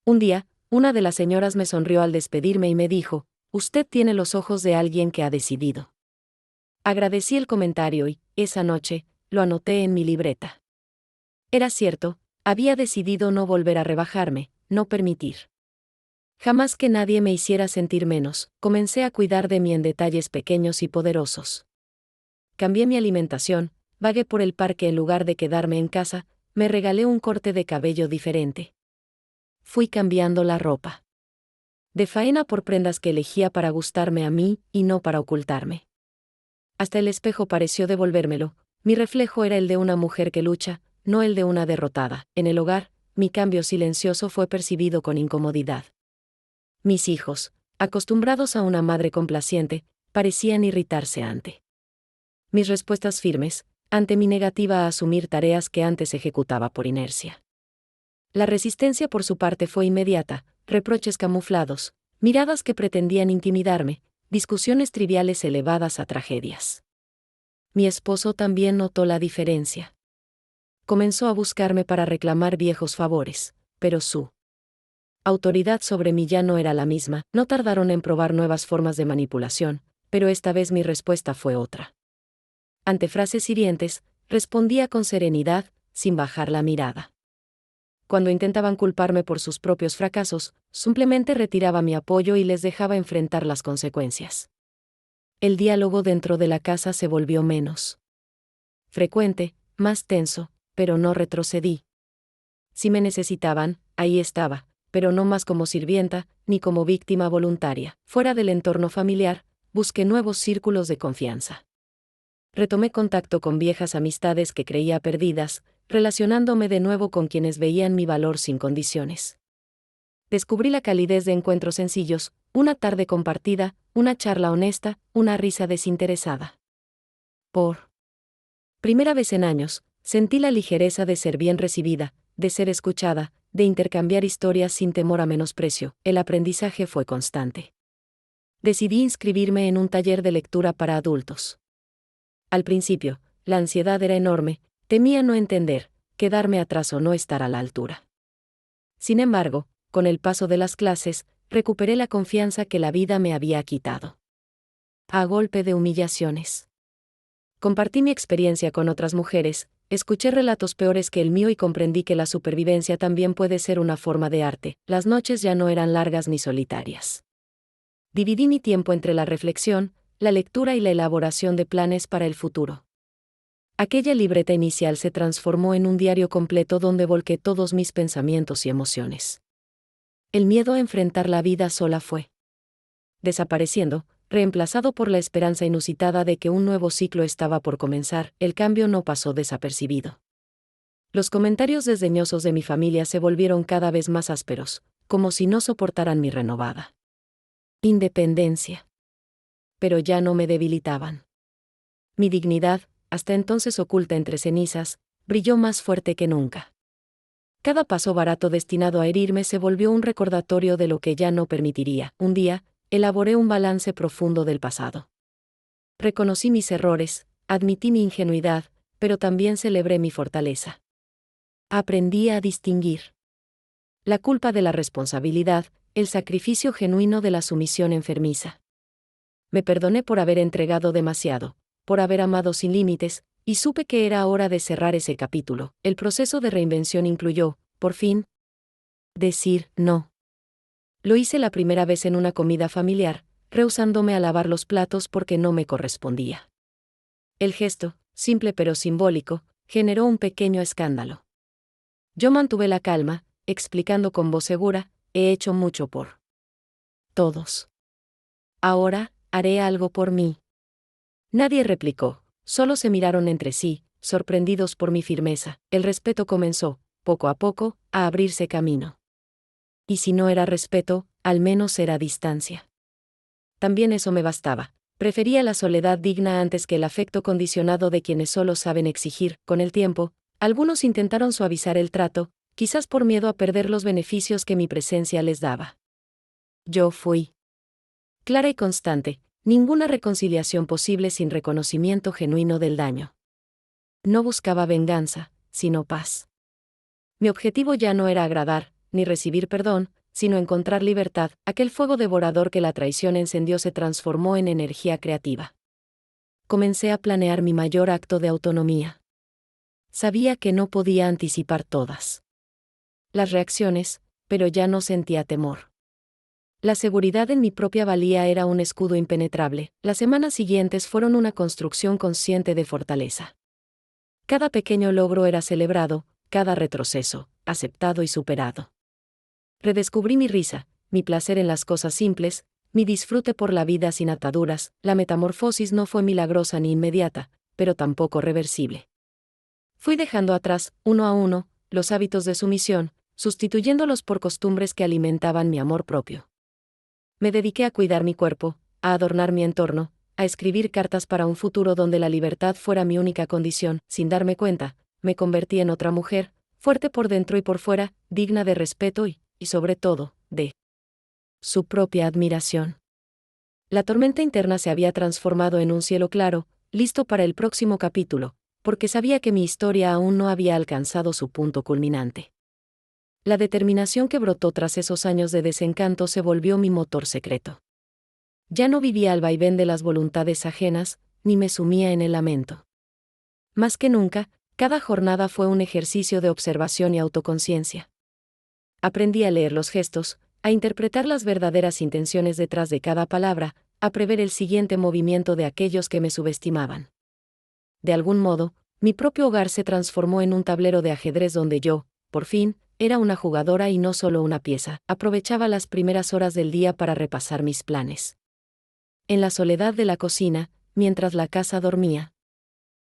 Un día, una de las señoras me sonrió al despedirme y me dijo: «Usted tiene los ojos de alguien que ha decidido». Agradecí el comentario y, esa noche, lo anoté en mi libreta. Era cierto, había decidido no volver a rebajarme, no permitir jamás que nadie me hiciera sentir menos. Comencé a cuidar de mí en detalles pequeños y poderosos. Cambié mi alimentación, vagué por el parque en lugar de quedarme en casa, me regalé un corte de cabello diferente. Fui cambiando la ropa de faena por prendas que elegía para gustarme a mí y no para ocultarme. Hasta el espejo pareció devolvérmelo. Mi reflejo era el de una mujer que lucha, no el de una derrotada. En el hogar, mi cambio silencioso fue percibido con incomodidad. Mis hijos, acostumbrados a una madre complaciente, parecían irritarse ante mis respuestas firmes, ante mi negativa a asumir tareas que antes ejecutaba por inercia. La resistencia por su parte fue inmediata: reproches camuflados, miradas que pretendían intimidarme, discusiones triviales elevadas a tragedias. Mi esposo también notó la diferencia. Comenzó a buscarme para reclamar viejos favores, pero su autoridad sobre mí ya no era la misma. No tardaron en probar nuevas formas de manipulación, pero esta vez mi respuesta fue otra. Ante frases hirientes, respondía con serenidad, sin bajar la mirada. Cuando intentaban culparme por sus propios fracasos, simplemente retiraba mi apoyo y les dejaba enfrentar las consecuencias. El diálogo dentro de la casa se volvió menos frecuente, más tenso, pero no retrocedí. Si me necesitaban, ahí estaba, pero no más como sirvienta, ni como víctima voluntaria. Fuera del entorno familiar, busqué nuevos círculos de confianza. Retomé contacto con viejas amistades que creía perdidas, relacionándome de nuevo con quienes veían mi valor sin condiciones. Descubrí la calidez de encuentros sencillos: una tarde compartida, una charla honesta, una risa desinteresada. Por primera vez en años, sentí la ligereza de ser bien recibida, de ser escuchada, de intercambiar historias sin temor a menosprecio. El aprendizaje fue constante. Decidí inscribirme en un taller de lectura para adultos. Al principio, la ansiedad era enorme, temía no entender, quedarme atrás o no estar a la altura. Sin embargo, con el paso de las clases, recuperé la confianza que la vida me había quitado. A golpe de humillaciones. Compartí mi experiencia con otras mujeres, escuché relatos peores que el mío y comprendí que la supervivencia también puede ser una forma de arte. Las noches ya no eran largas ni solitarias. Dividí mi tiempo entre la reflexión, la lectura y la elaboración de planes para el futuro. Aquella libreta inicial se transformó en un diario completo donde volqué todos mis pensamientos y emociones. El miedo a enfrentar la vida sola fue desapareciendo, reemplazado por la esperanza inusitada de que un nuevo ciclo estaba por comenzar, el cambio no pasó desapercibido. Los comentarios desdeñosos de mi familia se volvieron cada vez más ásperos, como si no soportaran mi renovada independencia. Pero ya no me debilitaban. Mi dignidad, hasta entonces oculta entre cenizas, brilló más fuerte que nunca. Cada paso barato destinado a herirme se volvió un recordatorio de lo que ya no permitiría. Un día, elaboré un balance profundo del pasado. Reconocí mis errores, admití mi ingenuidad, pero también celebré mi fortaleza. Aprendí a distinguir la culpa de la responsabilidad, el sacrificio genuino de la sumisión enfermiza. Me perdoné por haber entregado demasiado, por haber amado sin límites, y supe que era hora de cerrar ese capítulo. El proceso de reinvención incluyó, por fin, decir no. Lo hice la primera vez en una comida familiar, rehusándome a lavar los platos porque no me correspondía. El gesto, simple pero simbólico, generó un pequeño escándalo. Yo mantuve la calma, explicando con voz segura, he hecho mucho por todos. Ahora, haré algo por mí. Nadie replicó, solo se miraron entre sí, sorprendidos por mi firmeza. El respeto comenzó, poco a poco, a abrirse camino. Y si no era respeto, al menos era distancia. También eso me bastaba. Prefería la soledad digna antes que el afecto condicionado de quienes solo saben exigir. Con el tiempo, algunos intentaron suavizar el trato, quizás por miedo a perder los beneficios que mi presencia les daba. Yo fui clara y constante, ninguna reconciliación posible sin reconocimiento genuino del daño. No buscaba venganza, sino paz. Mi objetivo ya no era agradar, ni recibir perdón, sino encontrar libertad. Aquel fuego devorador que la traición encendió se transformó en energía creativa. Comencé a planear mi mayor acto de autonomía. Sabía que no podía anticipar todas las reacciones, pero ya no sentía temor. La seguridad en mi propia valía era un escudo impenetrable. Las semanas siguientes fueron una construcción consciente de fortaleza. Cada pequeño logro era celebrado, cada retroceso, aceptado y superado. Redescubrí mi risa, mi placer en las cosas simples, mi disfrute por la vida sin ataduras. La metamorfosis no fue milagrosa ni inmediata, pero tampoco reversible. Fui dejando atrás, uno a uno, los hábitos de sumisión, sustituyéndolos por costumbres que alimentaban mi amor propio. Me dediqué a cuidar mi cuerpo, a adornar mi entorno, a escribir cartas para un futuro donde la libertad fuera mi única condición. Sin darme cuenta, me convertí en otra mujer, fuerte por dentro y por fuera, digna de respeto y sobre todo, de su propia admiración. La tormenta interna se había transformado en un cielo claro, listo para el próximo capítulo, porque sabía que mi historia aún no había alcanzado su punto culminante. La determinación que brotó tras esos años de desencanto se volvió mi motor secreto. Ya no vivía al vaivén de las voluntades ajenas, ni me sumía en el lamento. Más que nunca, cada jornada fue un ejercicio de observación y autoconciencia. Aprendí a leer los gestos, a interpretar las verdaderas intenciones detrás de cada palabra, a prever el siguiente movimiento de aquellos que me subestimaban. De algún modo, mi propio hogar se transformó en un tablero de ajedrez donde yo, por fin, era una jugadora y no solo una pieza. Aprovechaba las primeras horas del día para repasar mis planes. En la soledad de la cocina, mientras la casa dormía,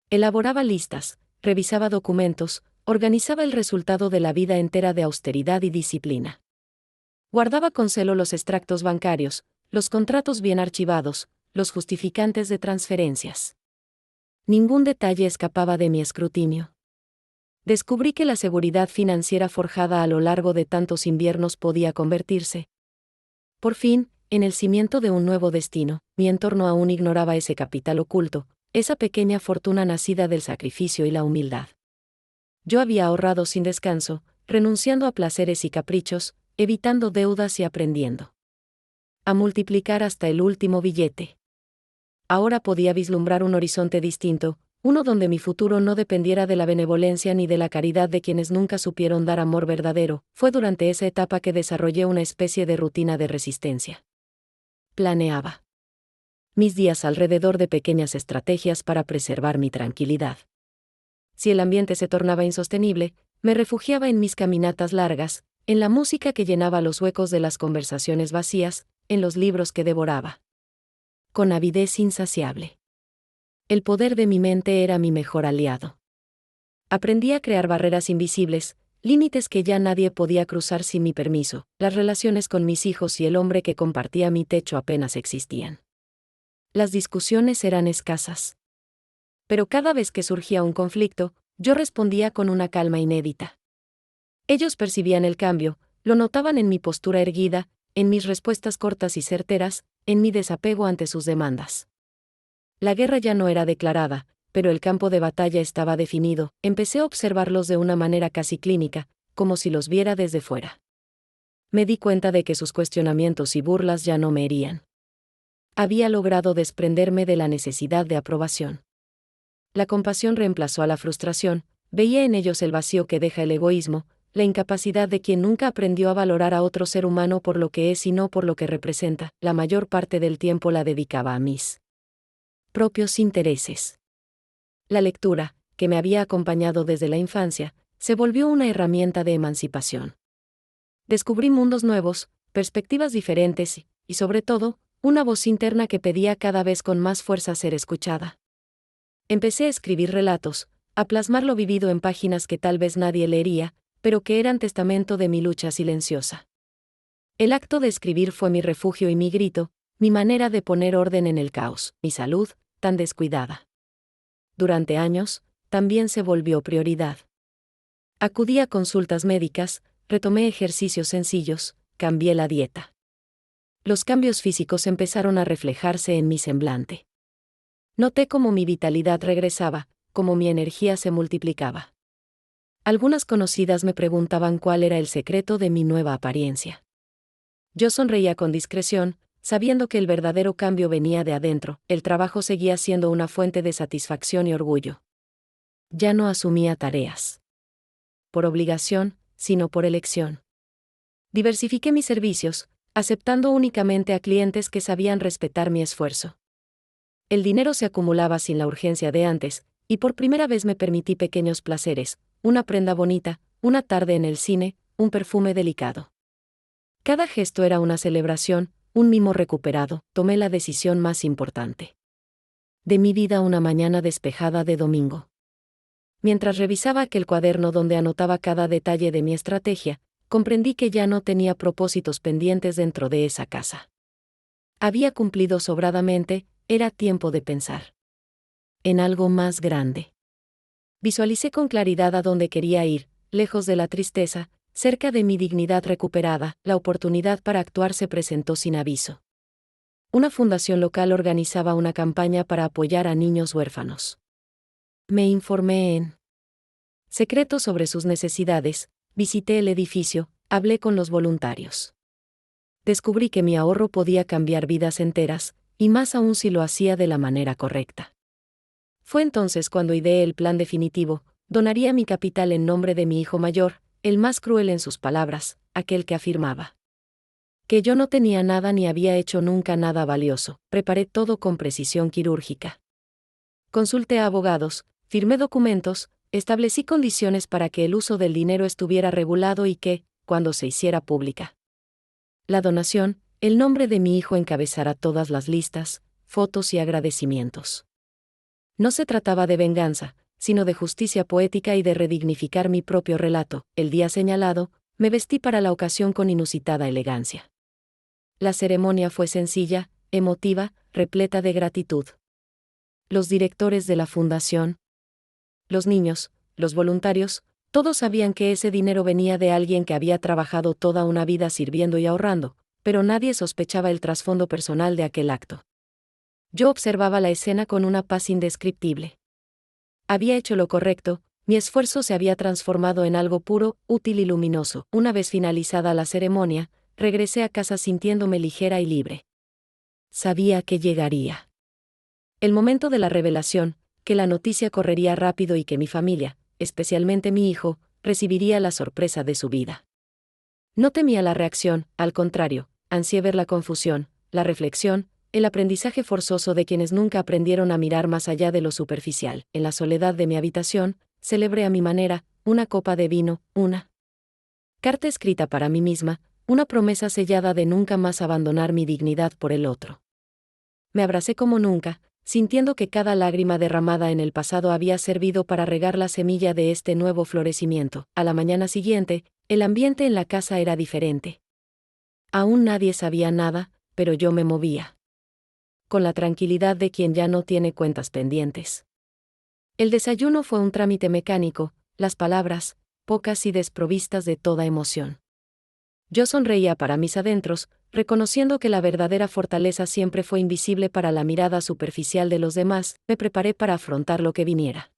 elaboraba listas, revisaba documentos, organizaba el resultado de la vida entera de austeridad y disciplina. Guardaba con celo los extractos bancarios, los contratos bien archivados, los justificantes de transferencias. Ningún detalle escapaba de mi escrutinio. Descubrí que la seguridad financiera forjada a lo largo de tantos inviernos podía convertirse, por fin, en el cimiento de un nuevo destino. Mi entorno aún ignoraba ese capital oculto, esa pequeña fortuna nacida del sacrificio y la humildad. Yo había ahorrado sin descanso, renunciando a placeres y caprichos, evitando deudas y aprendiendo a multiplicar hasta el último billete. Ahora podía vislumbrar un horizonte distinto, uno donde mi futuro no dependiera de la benevolencia ni de la caridad de quienes nunca supieron dar amor verdadero. Fue durante esa etapa que desarrollé una especie de rutina de resistencia. Planeaba mis días alrededor de pequeñas estrategias para preservar mi tranquilidad. Si el ambiente se tornaba insostenible, me refugiaba en mis caminatas largas, en la música que llenaba los huecos de las conversaciones vacías, en los libros que devoraba. con avidez insaciable. El poder de mi mente era mi mejor aliado. Aprendí a crear barreras invisibles, límites que ya nadie podía cruzar sin mi permiso. Las relaciones con mis hijos y el hombre que compartía mi techo apenas existían. Las discusiones eran escasas. Pero cada vez que surgía un conflicto, yo respondía con una calma inédita. Ellos percibían el cambio, lo notaban en mi postura erguida, en mis respuestas cortas y certeras, en mi desapego ante sus demandas. La guerra ya no era declarada, pero el campo de batalla estaba definido. Empecé a observarlos de una manera casi clínica, como si los viera desde fuera. Me di cuenta de que sus cuestionamientos y burlas ya no me herían. Había logrado desprenderme de la necesidad de aprobación. La compasión reemplazó a la frustración, veía en ellos el vacío que deja el egoísmo, la incapacidad de quien nunca aprendió a valorar a otro ser humano por lo que es y no por lo que representa. La mayor parte del tiempo la dedicaba a mis propios intereses. La lectura, que me había acompañado desde la infancia, se volvió una herramienta de emancipación. Descubrí mundos nuevos, perspectivas diferentes y, sobre todo, una voz interna que pedía cada vez con más fuerza ser escuchada. Empecé a escribir relatos, a plasmar lo vivido en páginas que tal vez nadie leería, pero que eran testamento de mi lucha silenciosa. El acto de escribir fue mi refugio y mi grito, mi manera de poner orden en el caos. Mi salud, tan descuidada durante años, también se volvió prioridad. Acudí a consultas médicas, retomé ejercicios sencillos, cambié la dieta. Los cambios físicos empezaron a reflejarse en mi semblante. Noté cómo mi vitalidad regresaba, cómo mi energía se multiplicaba. Algunas conocidas me preguntaban cuál era el secreto de mi nueva apariencia. Yo sonreía con discreción, sabiendo que el verdadero cambio venía de adentro. El trabajo seguía siendo una fuente de satisfacción y orgullo. Ya no asumía tareas por obligación, sino por elección. Diversifiqué mis servicios, aceptando únicamente a clientes que sabían respetar mi esfuerzo. El dinero se acumulaba sin la urgencia de antes, y por primera vez me permití pequeños placeres, una prenda bonita, una tarde en el cine, un perfume delicado. Cada gesto era una celebración, un mimo recuperado. Tomé la decisión más importante de mi vida una mañana despejada de domingo. Mientras revisaba aquel cuaderno donde anotaba cada detalle de mi estrategia, comprendí que ya no tenía propósitos pendientes dentro de esa casa. Había cumplido sobradamente, era tiempo de pensar en algo más grande. Visualicé con claridad a dónde quería ir, lejos de la tristeza, cerca de mi dignidad recuperada. La oportunidad para actuar se presentó sin aviso. Una fundación local organizaba una campaña para apoyar a niños huérfanos. Me informé en secreto sobre sus necesidades, visité el edificio, hablé con los voluntarios. Descubrí que mi ahorro podía cambiar vidas enteras, y más aún si lo hacía de la manera correcta. Fue entonces cuando ideé el plan definitivo: donaría mi capital en nombre de mi hijo mayor, el más cruel en sus palabras, aquel que afirmaba que yo no tenía nada ni había hecho nunca nada valioso. Preparé todo con precisión quirúrgica. Consulté a abogados, firmé documentos, establecí condiciones para que el uso del dinero estuviera regulado y que, cuando se hiciera pública la donación, el nombre de mi hijo encabezara todas las listas, fotos y agradecimientos. No se trataba de venganza, sino de justicia poética y de redignificar mi propio relato. El día señalado, me vestí para la ocasión con inusitada elegancia. La ceremonia fue sencilla, emotiva, repleta de gratitud. Los directores de la fundación, los niños, los voluntarios, todos sabían que ese dinero venía de alguien que había trabajado toda una vida sirviendo y ahorrando, pero nadie sospechaba el trasfondo personal de aquel acto. Yo observaba la escena con una paz indescriptible. Había hecho lo correcto, mi esfuerzo se había transformado en algo puro, útil y luminoso. Una vez finalizada la ceremonia, regresé a casa sintiéndome ligera y libre. Sabía que llegaría el momento de la revelación, que la noticia correría rápido y que mi familia, especialmente mi hijo, recibiría la sorpresa de su vida. No temía la reacción, al contrario, ansié ver la confusión, la reflexión, el aprendizaje forzoso de quienes nunca aprendieron a mirar más allá de lo superficial. En la soledad de mi habitación, celebré a mi manera, una copa de vino, una carta escrita para mí misma, una promesa sellada de nunca más abandonar mi dignidad por el otro. me abracé como nunca, sintiendo que cada lágrima derramada en el pasado había servido para regar la semilla de este nuevo florecimiento. A la mañana siguiente, el ambiente en la casa era diferente. Aún nadie sabía nada, pero yo me movía. Con la tranquilidad de quien ya no tiene cuentas pendientes. El desayuno fue un trámite mecánico, las palabras, pocas y desprovistas de toda emoción. Yo sonreía para mis adentros, reconociendo que la verdadera fortaleza siempre fue invisible para la mirada superficial de los demás. Me preparé para afrontar lo que viniera.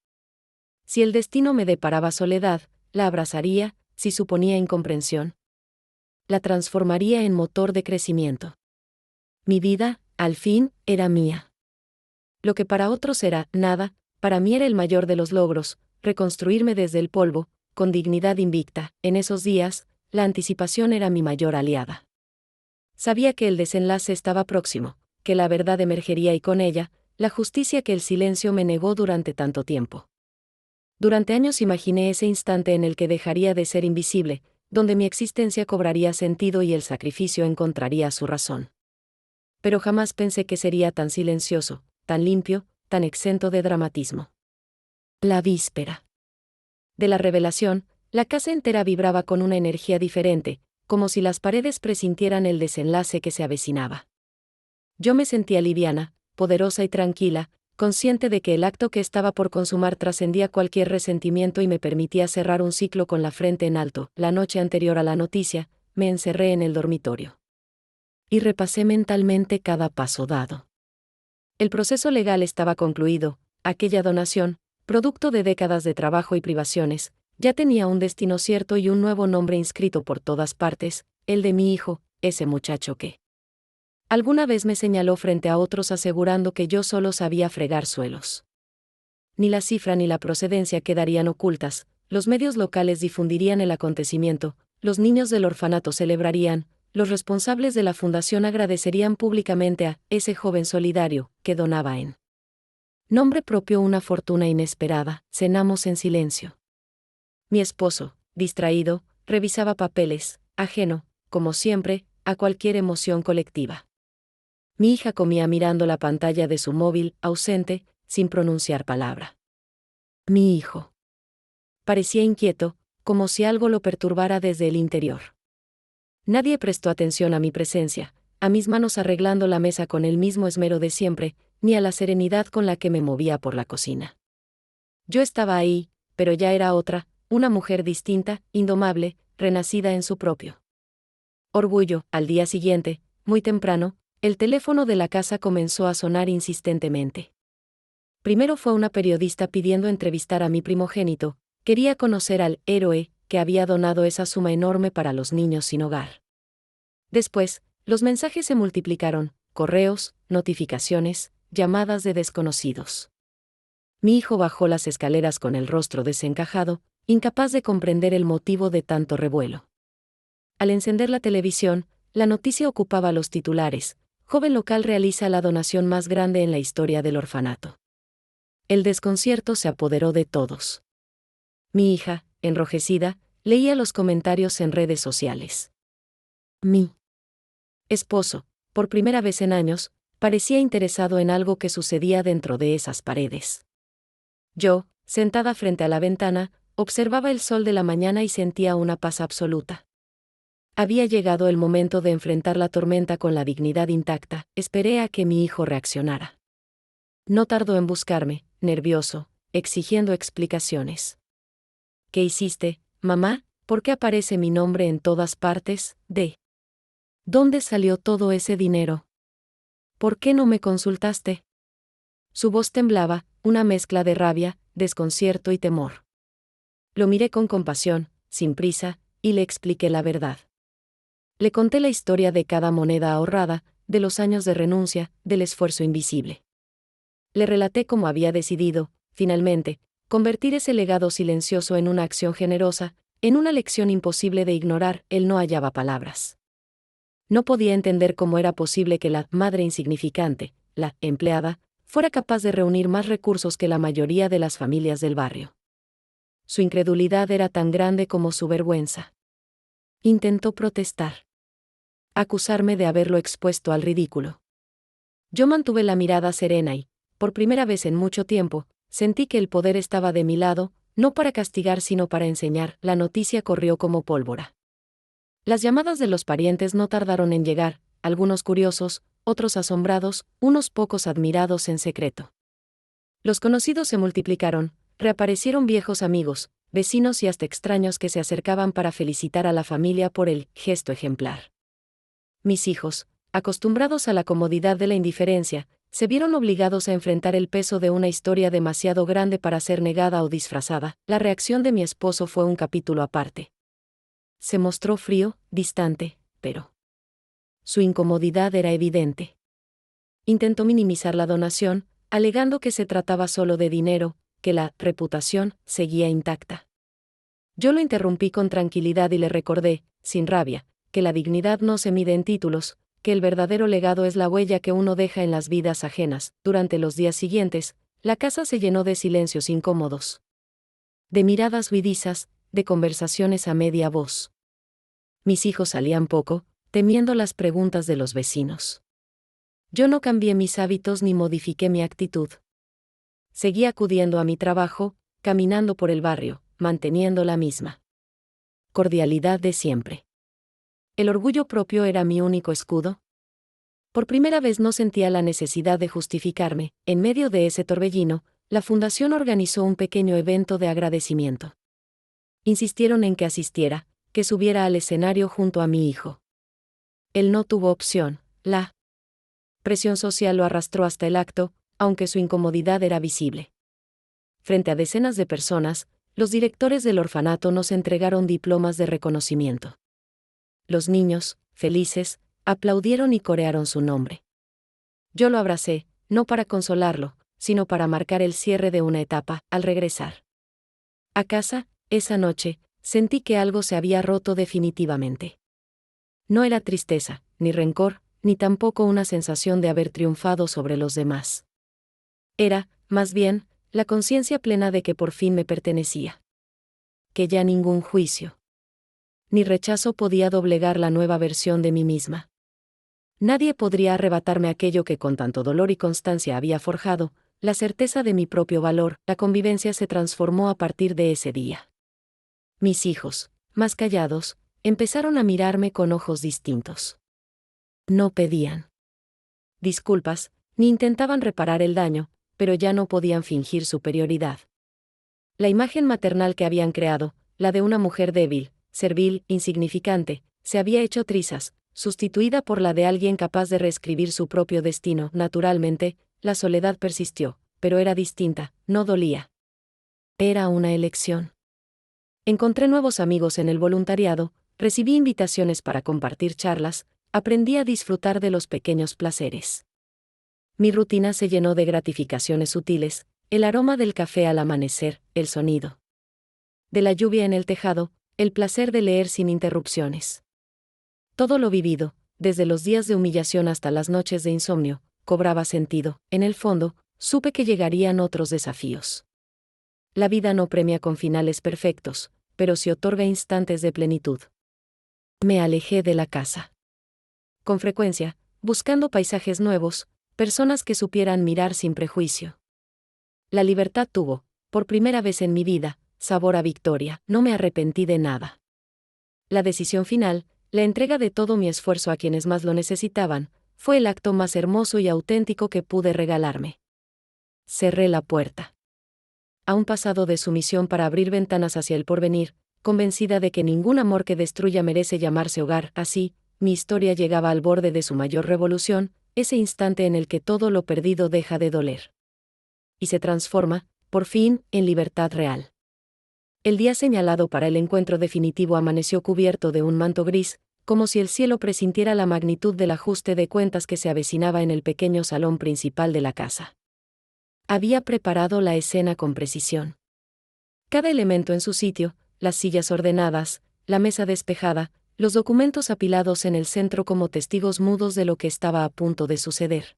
Si el destino me deparaba soledad, la abrazaría; si suponía incomprensión, la transformaría en motor de crecimiento. Mi vida, al fin, era mía. Lo que para otros era nada, para mí era el mayor de los logros: reconstruirme desde el polvo, con dignidad invicta. En esos días, la anticipación era mi mayor aliada. Sabía que el desenlace estaba próximo, que la verdad emergería y con ella, la justicia que el silencio me negó durante tanto tiempo. Durante años imaginé ese instante en el que dejaría de ser invisible, donde mi existencia cobraría sentido y el sacrificio encontraría su razón. Pero jamás pensé que sería tan silencioso, tan limpio, tan exento de dramatismo. La víspera de la revelación, la casa entera vibraba con una energía diferente, como si las paredes presintieran el desenlace que se avecinaba. Yo me sentía liviana, poderosa y tranquila, consciente de que el acto que estaba por consumar trascendía cualquier resentimiento y me permitía cerrar un ciclo con la frente en alto. La noche anterior a la noticia, me encerré en el dormitorio. Y repasé mentalmente cada paso dado. El proceso legal estaba concluido; aquella donación, producto de décadas de trabajo y privaciones, ya tenía un destino cierto y un nuevo nombre inscrito por todas partes: el de mi hijo, ese muchacho que alguna vez me señaló frente a otros asegurando que yo solo sabía fregar suelos. Ni la cifra ni la procedencia quedarían ocultas; los medios locales difundirían el acontecimiento, los niños del orfanato celebrarían, los responsables de la fundación agradecerían públicamente a ese joven solidario que donaba en nombre propio una fortuna inesperada. Cenamos en silencio. Mi esposo, distraído, revisaba papeles, ajeno, como siempre, a cualquier emoción colectiva. Mi hija comía mirando la pantalla de su móvil, ausente, sin pronunciar palabra. Mi hijo parecía inquieto, como si algo lo perturbara desde el interior. Nadie prestó atención a mi presencia, a mis manos arreglando la mesa con el mismo esmero de siempre, ni a la serenidad con la que me movía por la cocina. Yo estaba ahí, pero ya era otra, una mujer distinta, indomable, renacida en su propio orgullo. Al día siguiente, muy temprano, el teléfono de la casa comenzó a sonar insistentemente. Primero fue una periodista pidiendo entrevistar a mi primogénito; quería conocer al héroe que había donado esa suma enorme para los niños sin hogar. Después, los mensajes se multiplicaron: correos, notificaciones, llamadas de desconocidos. Mi hijo bajó las escaleras con el rostro desencajado, incapaz de comprender el motivo de tanto revuelo. Al encender la televisión, la noticia ocupaba los titulares: joven local realiza la donación más grande en la historia del orfanato. El desconcierto se apoderó de todos. Mi hija, enrojecida, leía los comentarios en redes sociales. Mi esposo, por primera vez en años, parecía interesado en algo que sucedía dentro de esas paredes. Yo, sentada frente a la ventana, observaba el sol de la mañana y sentía una paz absoluta. Había llegado el momento de enfrentar la tormenta con la dignidad intacta. Esperé a que mi hijo reaccionara. No tardó en buscarme, nervioso, exigiendo explicaciones. ¿Qué hiciste, mamá? ¿Por qué aparece mi nombre en todas partes? ¿De dónde salió todo ese dinero? ¿Por qué no me consultaste? Su voz temblaba, una mezcla de rabia, desconcierto y temor. Lo miré con compasión, sin prisa, y le expliqué la verdad. Le conté la historia de cada moneda ahorrada, de los años de renuncia, del esfuerzo invisible. Le relaté cómo había decidido, finalmente, convertir ese legado silencioso en una acción generosa, en una lección imposible de ignorar. Él no hallaba palabras. No podía entender cómo era posible que la madre insignificante, la empleada, fuera capaz de reunir más recursos que la mayoría de las familias del barrio. Su incredulidad era tan grande como su vergüenza. Intentó protestar. Acusarme de haberlo expuesto al ridículo. Yo mantuve la mirada serena y, por primera vez en mucho tiempo, sentí que el poder estaba de mi lado, no para castigar sino para enseñar. La noticia corrió como pólvora. Las llamadas de los parientes no tardaron en llegar, algunos curiosos, otros asombrados, unos pocos admirados en secreto. Los conocidos se multiplicaron, reaparecieron viejos amigos, vecinos y hasta extraños que se acercaban para felicitar a la familia por el gesto ejemplar. Mis hijos, acostumbrados a la comodidad de la indiferencia, se vieron obligados a enfrentar el peso de una historia demasiado grande para ser negada o disfrazada. La reacción de mi esposo fue un capítulo aparte. Se mostró frío, distante, pero su incomodidad era evidente. Intentó minimizar la donación, alegando que se trataba solo de dinero, que la reputación seguía intacta. Yo lo interrumpí con tranquilidad y le recordé, sin rabia, que la dignidad no se mide en títulos, que el verdadero legado es la huella que uno deja en las vidas ajenas. Durante los días siguientes, la casa se llenó de silencios incómodos, de miradas huidizas, de conversaciones a media voz. Mis hijos salían poco, temiendo las preguntas de los vecinos. Yo no cambié mis hábitos ni modifiqué mi actitud. Seguí acudiendo a mi trabajo, caminando por el barrio, manteniendo la misma cordialidad de siempre. El orgullo propio era mi único escudo. Por primera vez no sentía la necesidad de justificarme. En medio de ese torbellino, la fundación organizó un pequeño evento de agradecimiento. Insistieron en que asistiera, que subiera al escenario junto a mi hijo. Él no tuvo opción. La presión social lo arrastró hasta el acto, aunque su incomodidad era visible. Frente a decenas de personas, los directores del orfanato nos entregaron diplomas de reconocimiento. Los niños, felices, aplaudieron y corearon su nombre. Yo lo abracé, no para consolarlo, sino para marcar el cierre de una etapa. Al regresar a casa, esa noche, sentí que algo se había roto definitivamente. No era tristeza, ni rencor, ni tampoco una sensación de haber triunfado sobre los demás. Era, más bien, la conciencia plena de que por fin me pertenecía. Que ya ningún juicio ni rechazo podía doblegar la nueva versión de mí misma. Nadie podría arrebatarme aquello que con tanto dolor y constancia había forjado, la certeza de mi propio valor. La convivencia se transformó a partir de ese día. Mis hijos, más callados, empezaron a mirarme con ojos distintos. No pedían disculpas, ni intentaban reparar el daño, pero ya no podían fingir superioridad. La imagen maternal que habían creado, la de una mujer débil, servil, insignificante, se había hecho trizas, sustituida por la de alguien capaz de reescribir su propio destino. Naturalmente, la soledad persistió, pero era distinta, no dolía. Era una elección. Encontré nuevos amigos en el voluntariado, recibí invitaciones para compartir charlas, aprendí a disfrutar de los pequeños placeres. Mi rutina se llenó de gratificaciones sutiles, el aroma del café al amanecer, el sonido de la lluvia en el tejado, el placer de leer sin interrupciones. Todo lo vivido, desde los días de humillación hasta las noches de insomnio, cobraba sentido. En el fondo, supe que llegarían otros desafíos. La vida no premia con finales perfectos, pero sí otorga instantes de plenitud. Me alejé de la casa. Con frecuencia, buscando paisajes nuevos, personas que supieran mirar sin prejuicio. La libertad tuvo, por primera vez en mi vida, sabor a victoria. No me arrepentí de nada. La decisión final, la entrega de todo mi esfuerzo a quienes más lo necesitaban, fue el acto más hermoso y auténtico que pude regalarme. Cerré la puerta a un pasado de sumisión para abrir ventanas hacia el porvenir, convencida de que ningún amor que destruya merece llamarse hogar. Así, mi historia llegaba al borde de su mayor revolución, ese instante en el que todo lo perdido deja de doler. Y se transforma, por fin, en libertad real. El día señalado para el encuentro definitivo amaneció cubierto de un manto gris, como si el cielo presintiera la magnitud del ajuste de cuentas que se avecinaba en el pequeño salón principal de la casa. Había preparado la escena con precisión. Cada elemento en su sitio, las sillas ordenadas, la mesa despejada, los documentos apilados en el centro como testigos mudos de lo que estaba a punto de suceder.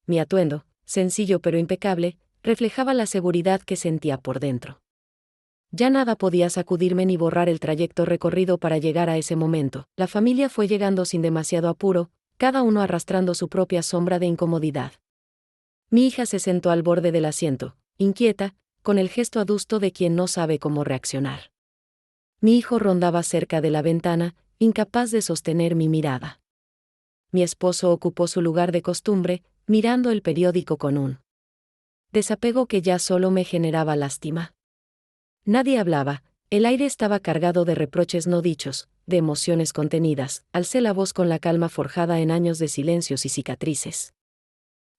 Mi atuendo, sencillo pero impecable, reflejaba la seguridad que sentía por dentro. Ya nada podía sacudirme ni borrar el trayecto recorrido para llegar a ese momento. La familia fue llegando sin demasiado apuro, cada uno arrastrando su propia sombra de incomodidad. Mi hija se sentó al borde del asiento, inquieta, con el gesto adusto de quien no sabe cómo reaccionar. Mi hijo rondaba cerca de la ventana, incapaz de sostener mi mirada. Mi esposo ocupó su lugar de costumbre, mirando el periódico con un desapego que ya solo me generaba lástima. Nadie hablaba, el aire estaba cargado de reproches no dichos, de emociones contenidas. Alcé la voz con la calma forjada en años de silencios y cicatrices.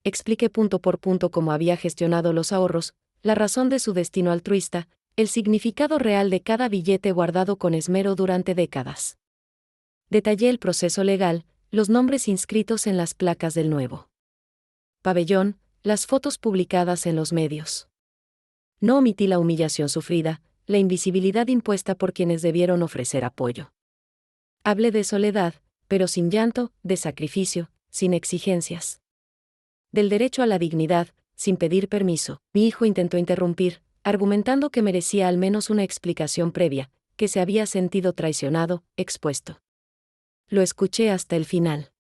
Expliqué punto por punto cómo había gestionado los ahorros, la razón de su destino altruista, el significado real de cada billete guardado con esmero durante décadas. Detallé el proceso legal, los nombres inscritos en las placas del nuevo pabellón, las fotos publicadas en los medios. No omití la humillación sufrida, la invisibilidad impuesta por quienes debieron ofrecer apoyo. Hablé de soledad, pero sin llanto, de sacrificio, sin exigencias. Del derecho a la dignidad, sin pedir permiso. Mi hijo intentó interrumpir, argumentando que merecía al menos una explicación previa, que se había sentido traicionado, expuesto. Lo escuché hasta el final.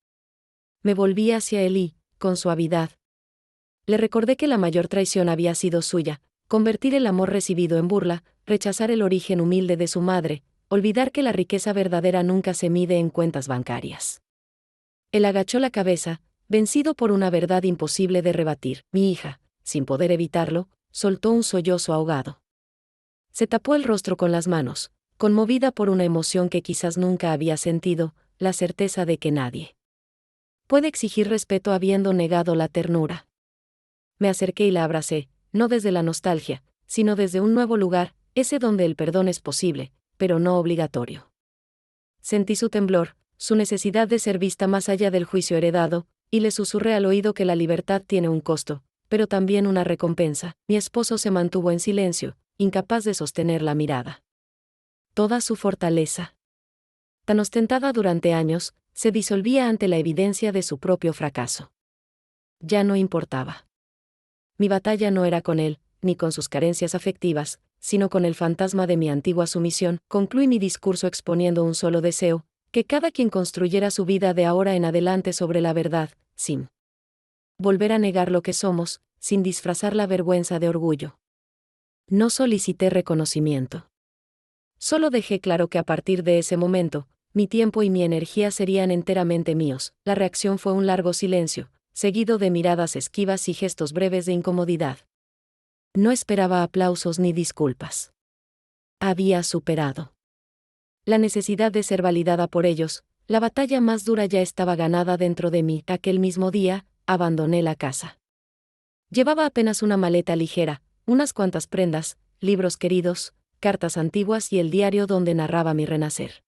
Me volví hacia él y, con suavidad, le recordé que la mayor traición había sido suya, convertir el amor recibido en burla, rechazar el origen humilde de su madre, olvidar que la riqueza verdadera nunca se mide en cuentas bancarias. Él agachó la cabeza, vencido por una verdad imposible de rebatir. Mi hija, sin poder evitarlo, soltó un sollozo ahogado. Se tapó el rostro con las manos, conmovida por una emoción que quizás nunca había sentido, la certeza de que nadie puede exigir respeto habiendo negado la ternura. Me acerqué y la abracé, no desde la nostalgia, sino desde un nuevo lugar, ese donde el perdón es posible, pero no obligatorio. Sentí su temblor, su necesidad de ser vista más allá del juicio heredado, y le susurré al oído que la libertad tiene un costo, pero también una recompensa. Mi esposo se mantuvo en silencio, incapaz de sostener la mirada. Toda su fortaleza, tan ostentada durante años, se disolvía ante la evidencia de su propio fracaso. Ya no importaba. Mi batalla no era con él, ni con sus carencias afectivas, sino con el fantasma de mi antigua sumisión. Concluí mi discurso exponiendo un solo deseo, que cada quien construyera su vida de ahora en adelante sobre la verdad, sin volver a negar lo que somos, sin disfrazar la vergüenza de orgullo. No solicité reconocimiento. Solo dejé claro que a partir de ese momento, mi tiempo y mi energía serían enteramente míos. La reacción fue un largo silencio, seguido de miradas esquivas y gestos breves de incomodidad. No esperaba aplausos ni disculpas. Había superado la necesidad de ser validada por ellos, la batalla más dura ya estaba ganada dentro de mí. Aquel mismo día, abandoné la casa. Llevaba apenas una maleta ligera, unas cuantas prendas, libros queridos, cartas antiguas y el diario donde narraba mi renacer.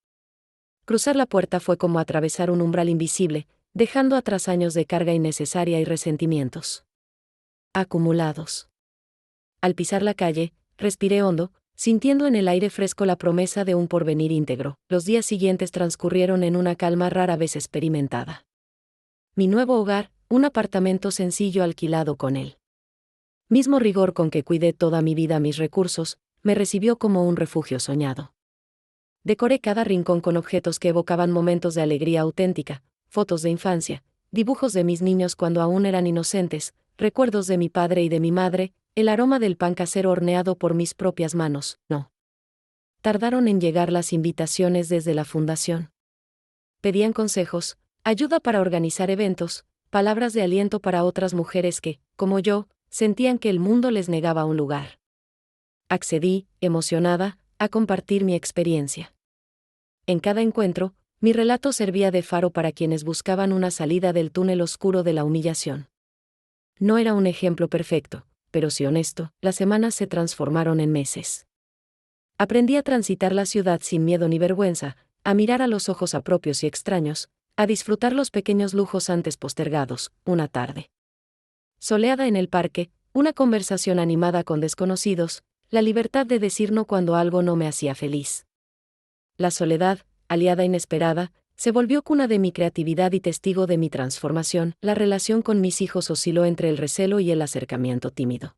Cruzar la puerta fue como atravesar un umbral invisible, dejando atrás años de carga innecesaria y resentimientos acumulados. Al pisar la calle, respiré hondo, sintiendo en el aire fresco la promesa de un porvenir íntegro. Los días siguientes transcurrieron en una calma rara vez experimentada. Mi nuevo hogar, un apartamento sencillo alquilado con él mismo rigor con que cuidé toda mi vida mis recursos, me recibió como un refugio soñado. Decoré cada rincón con objetos que evocaban momentos de alegría auténtica, fotos de infancia, dibujos de mis niños cuando aún eran inocentes, recuerdos de mi padre y de mi madre, el aroma del pan casero horneado por mis propias manos. No tardaron en llegar las invitaciones desde la fundación. Pedían consejos, ayuda para organizar eventos, palabras de aliento para otras mujeres que, como yo, sentían que el mundo les negaba un lugar. Accedí, emocionada, a compartir mi experiencia. En cada encuentro, mi relato servía de faro para quienes buscaban una salida del túnel oscuro de la humillación. No era un ejemplo perfecto, pero sí honesto. Las semanas se transformaron en meses. Aprendí a transitar la ciudad sin miedo ni vergüenza, a mirar a los ojos a propios y extraños, a disfrutar los pequeños lujos antes postergados. Una tarde soleada en el parque, una conversación animada con desconocidos, la libertad de decir no cuando algo no me hacía feliz. La soledad, aliada inesperada, se volvió cuna de mi creatividad y testigo de mi transformación. La relación con mis hijos osciló entre el recelo y el acercamiento tímido.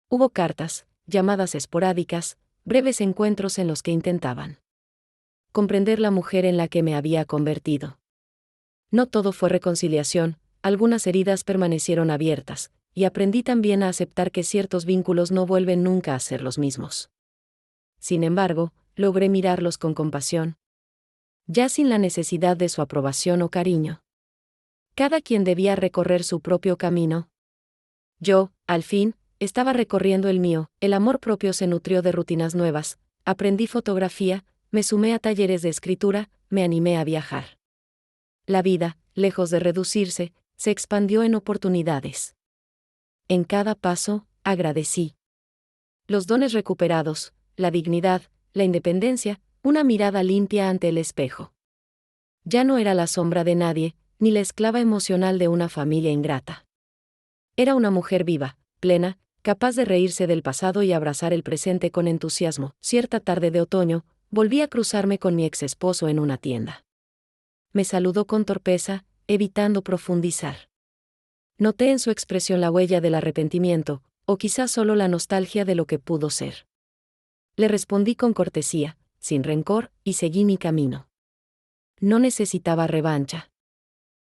Hubo cartas, llamadas esporádicas, breves encuentros en los que intentaban comprender la mujer en la que me había convertido. No todo fue reconciliación, algunas heridas permanecieron abiertas, y aprendí también a aceptar que ciertos vínculos no vuelven nunca a ser los mismos. Sin embargo, logré mirarlos con compasión, ya sin la necesidad de su aprobación o cariño. Cada quien debía recorrer su propio camino. Yo, al fin, estaba recorriendo el mío. El amor propio se nutrió de rutinas nuevas, aprendí fotografía, me sumé a talleres de escritura, me animé a viajar. La vida, lejos de reducirse, se expandió en oportunidades. En cada paso, agradecí. Los dones recuperados, la dignidad, la independencia, una mirada limpia ante el espejo. Ya no era la sombra de nadie, ni la esclava emocional de una familia ingrata. Era una mujer viva, plena, capaz de reírse del pasado y abrazar el presente con entusiasmo. Cierta tarde de otoño, volví a cruzarme con mi ex esposo en una tienda. Me saludó con torpeza, evitando profundizar. Noté en su expresión la huella del arrepentimiento, o quizás solo la nostalgia de lo que pudo ser. Le respondí con cortesía, sin rencor, y seguí mi camino. No necesitaba revancha.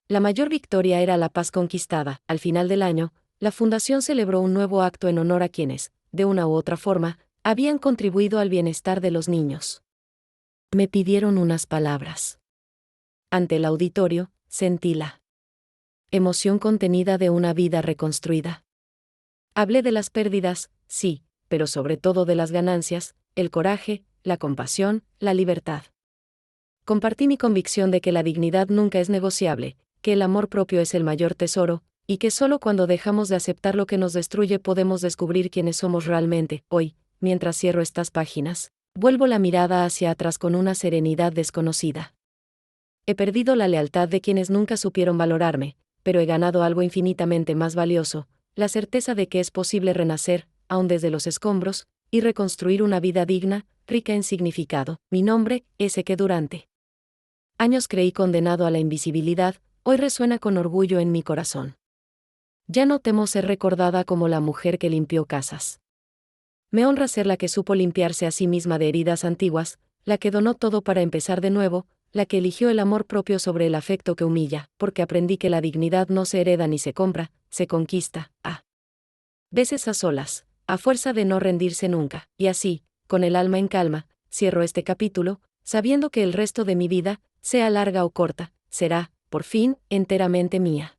La mayor victoria era la paz conquistada. Al final del año, la Fundación celebró un nuevo acto en honor a quienes, de una u otra forma, habían contribuido al bienestar de los niños. Me pidieron unas palabras. Ante el auditorio, sentí la emoción contenida de una vida reconstruida. Hablé de las pérdidas, sí, pero sobre todo de las ganancias, el coraje, la compasión, la libertad. Compartí mi convicción de que la dignidad nunca es negociable, que el amor propio es el mayor tesoro, y que solo cuando dejamos de aceptar lo que nos destruye podemos descubrir quiénes somos realmente. Hoy, mientras cierro estas páginas, vuelvo la mirada hacia atrás con una serenidad desconocida. He perdido la lealtad de quienes nunca supieron valorarme, pero he ganado algo infinitamente más valioso, la certeza de que es posible renacer, aun desde los escombros, y reconstruir una vida digna, rica en significado. Mi nombre, ese que durante años creí condenado a la invisibilidad, hoy resuena con orgullo en mi corazón. Ya no temo ser recordada como la mujer que limpió casas. Me honra ser la que supo limpiarse a sí misma de heridas antiguas, la que donó todo para empezar de nuevo, la que eligió el amor propio sobre el afecto que humilla, porque aprendí que la dignidad no se hereda ni se compra, se conquista, a veces a solas, a fuerza de no rendirse nunca, y así, con el alma en calma, cierro este capítulo, sabiendo que el resto de mi vida, sea larga o corta, será, por fin, enteramente mía.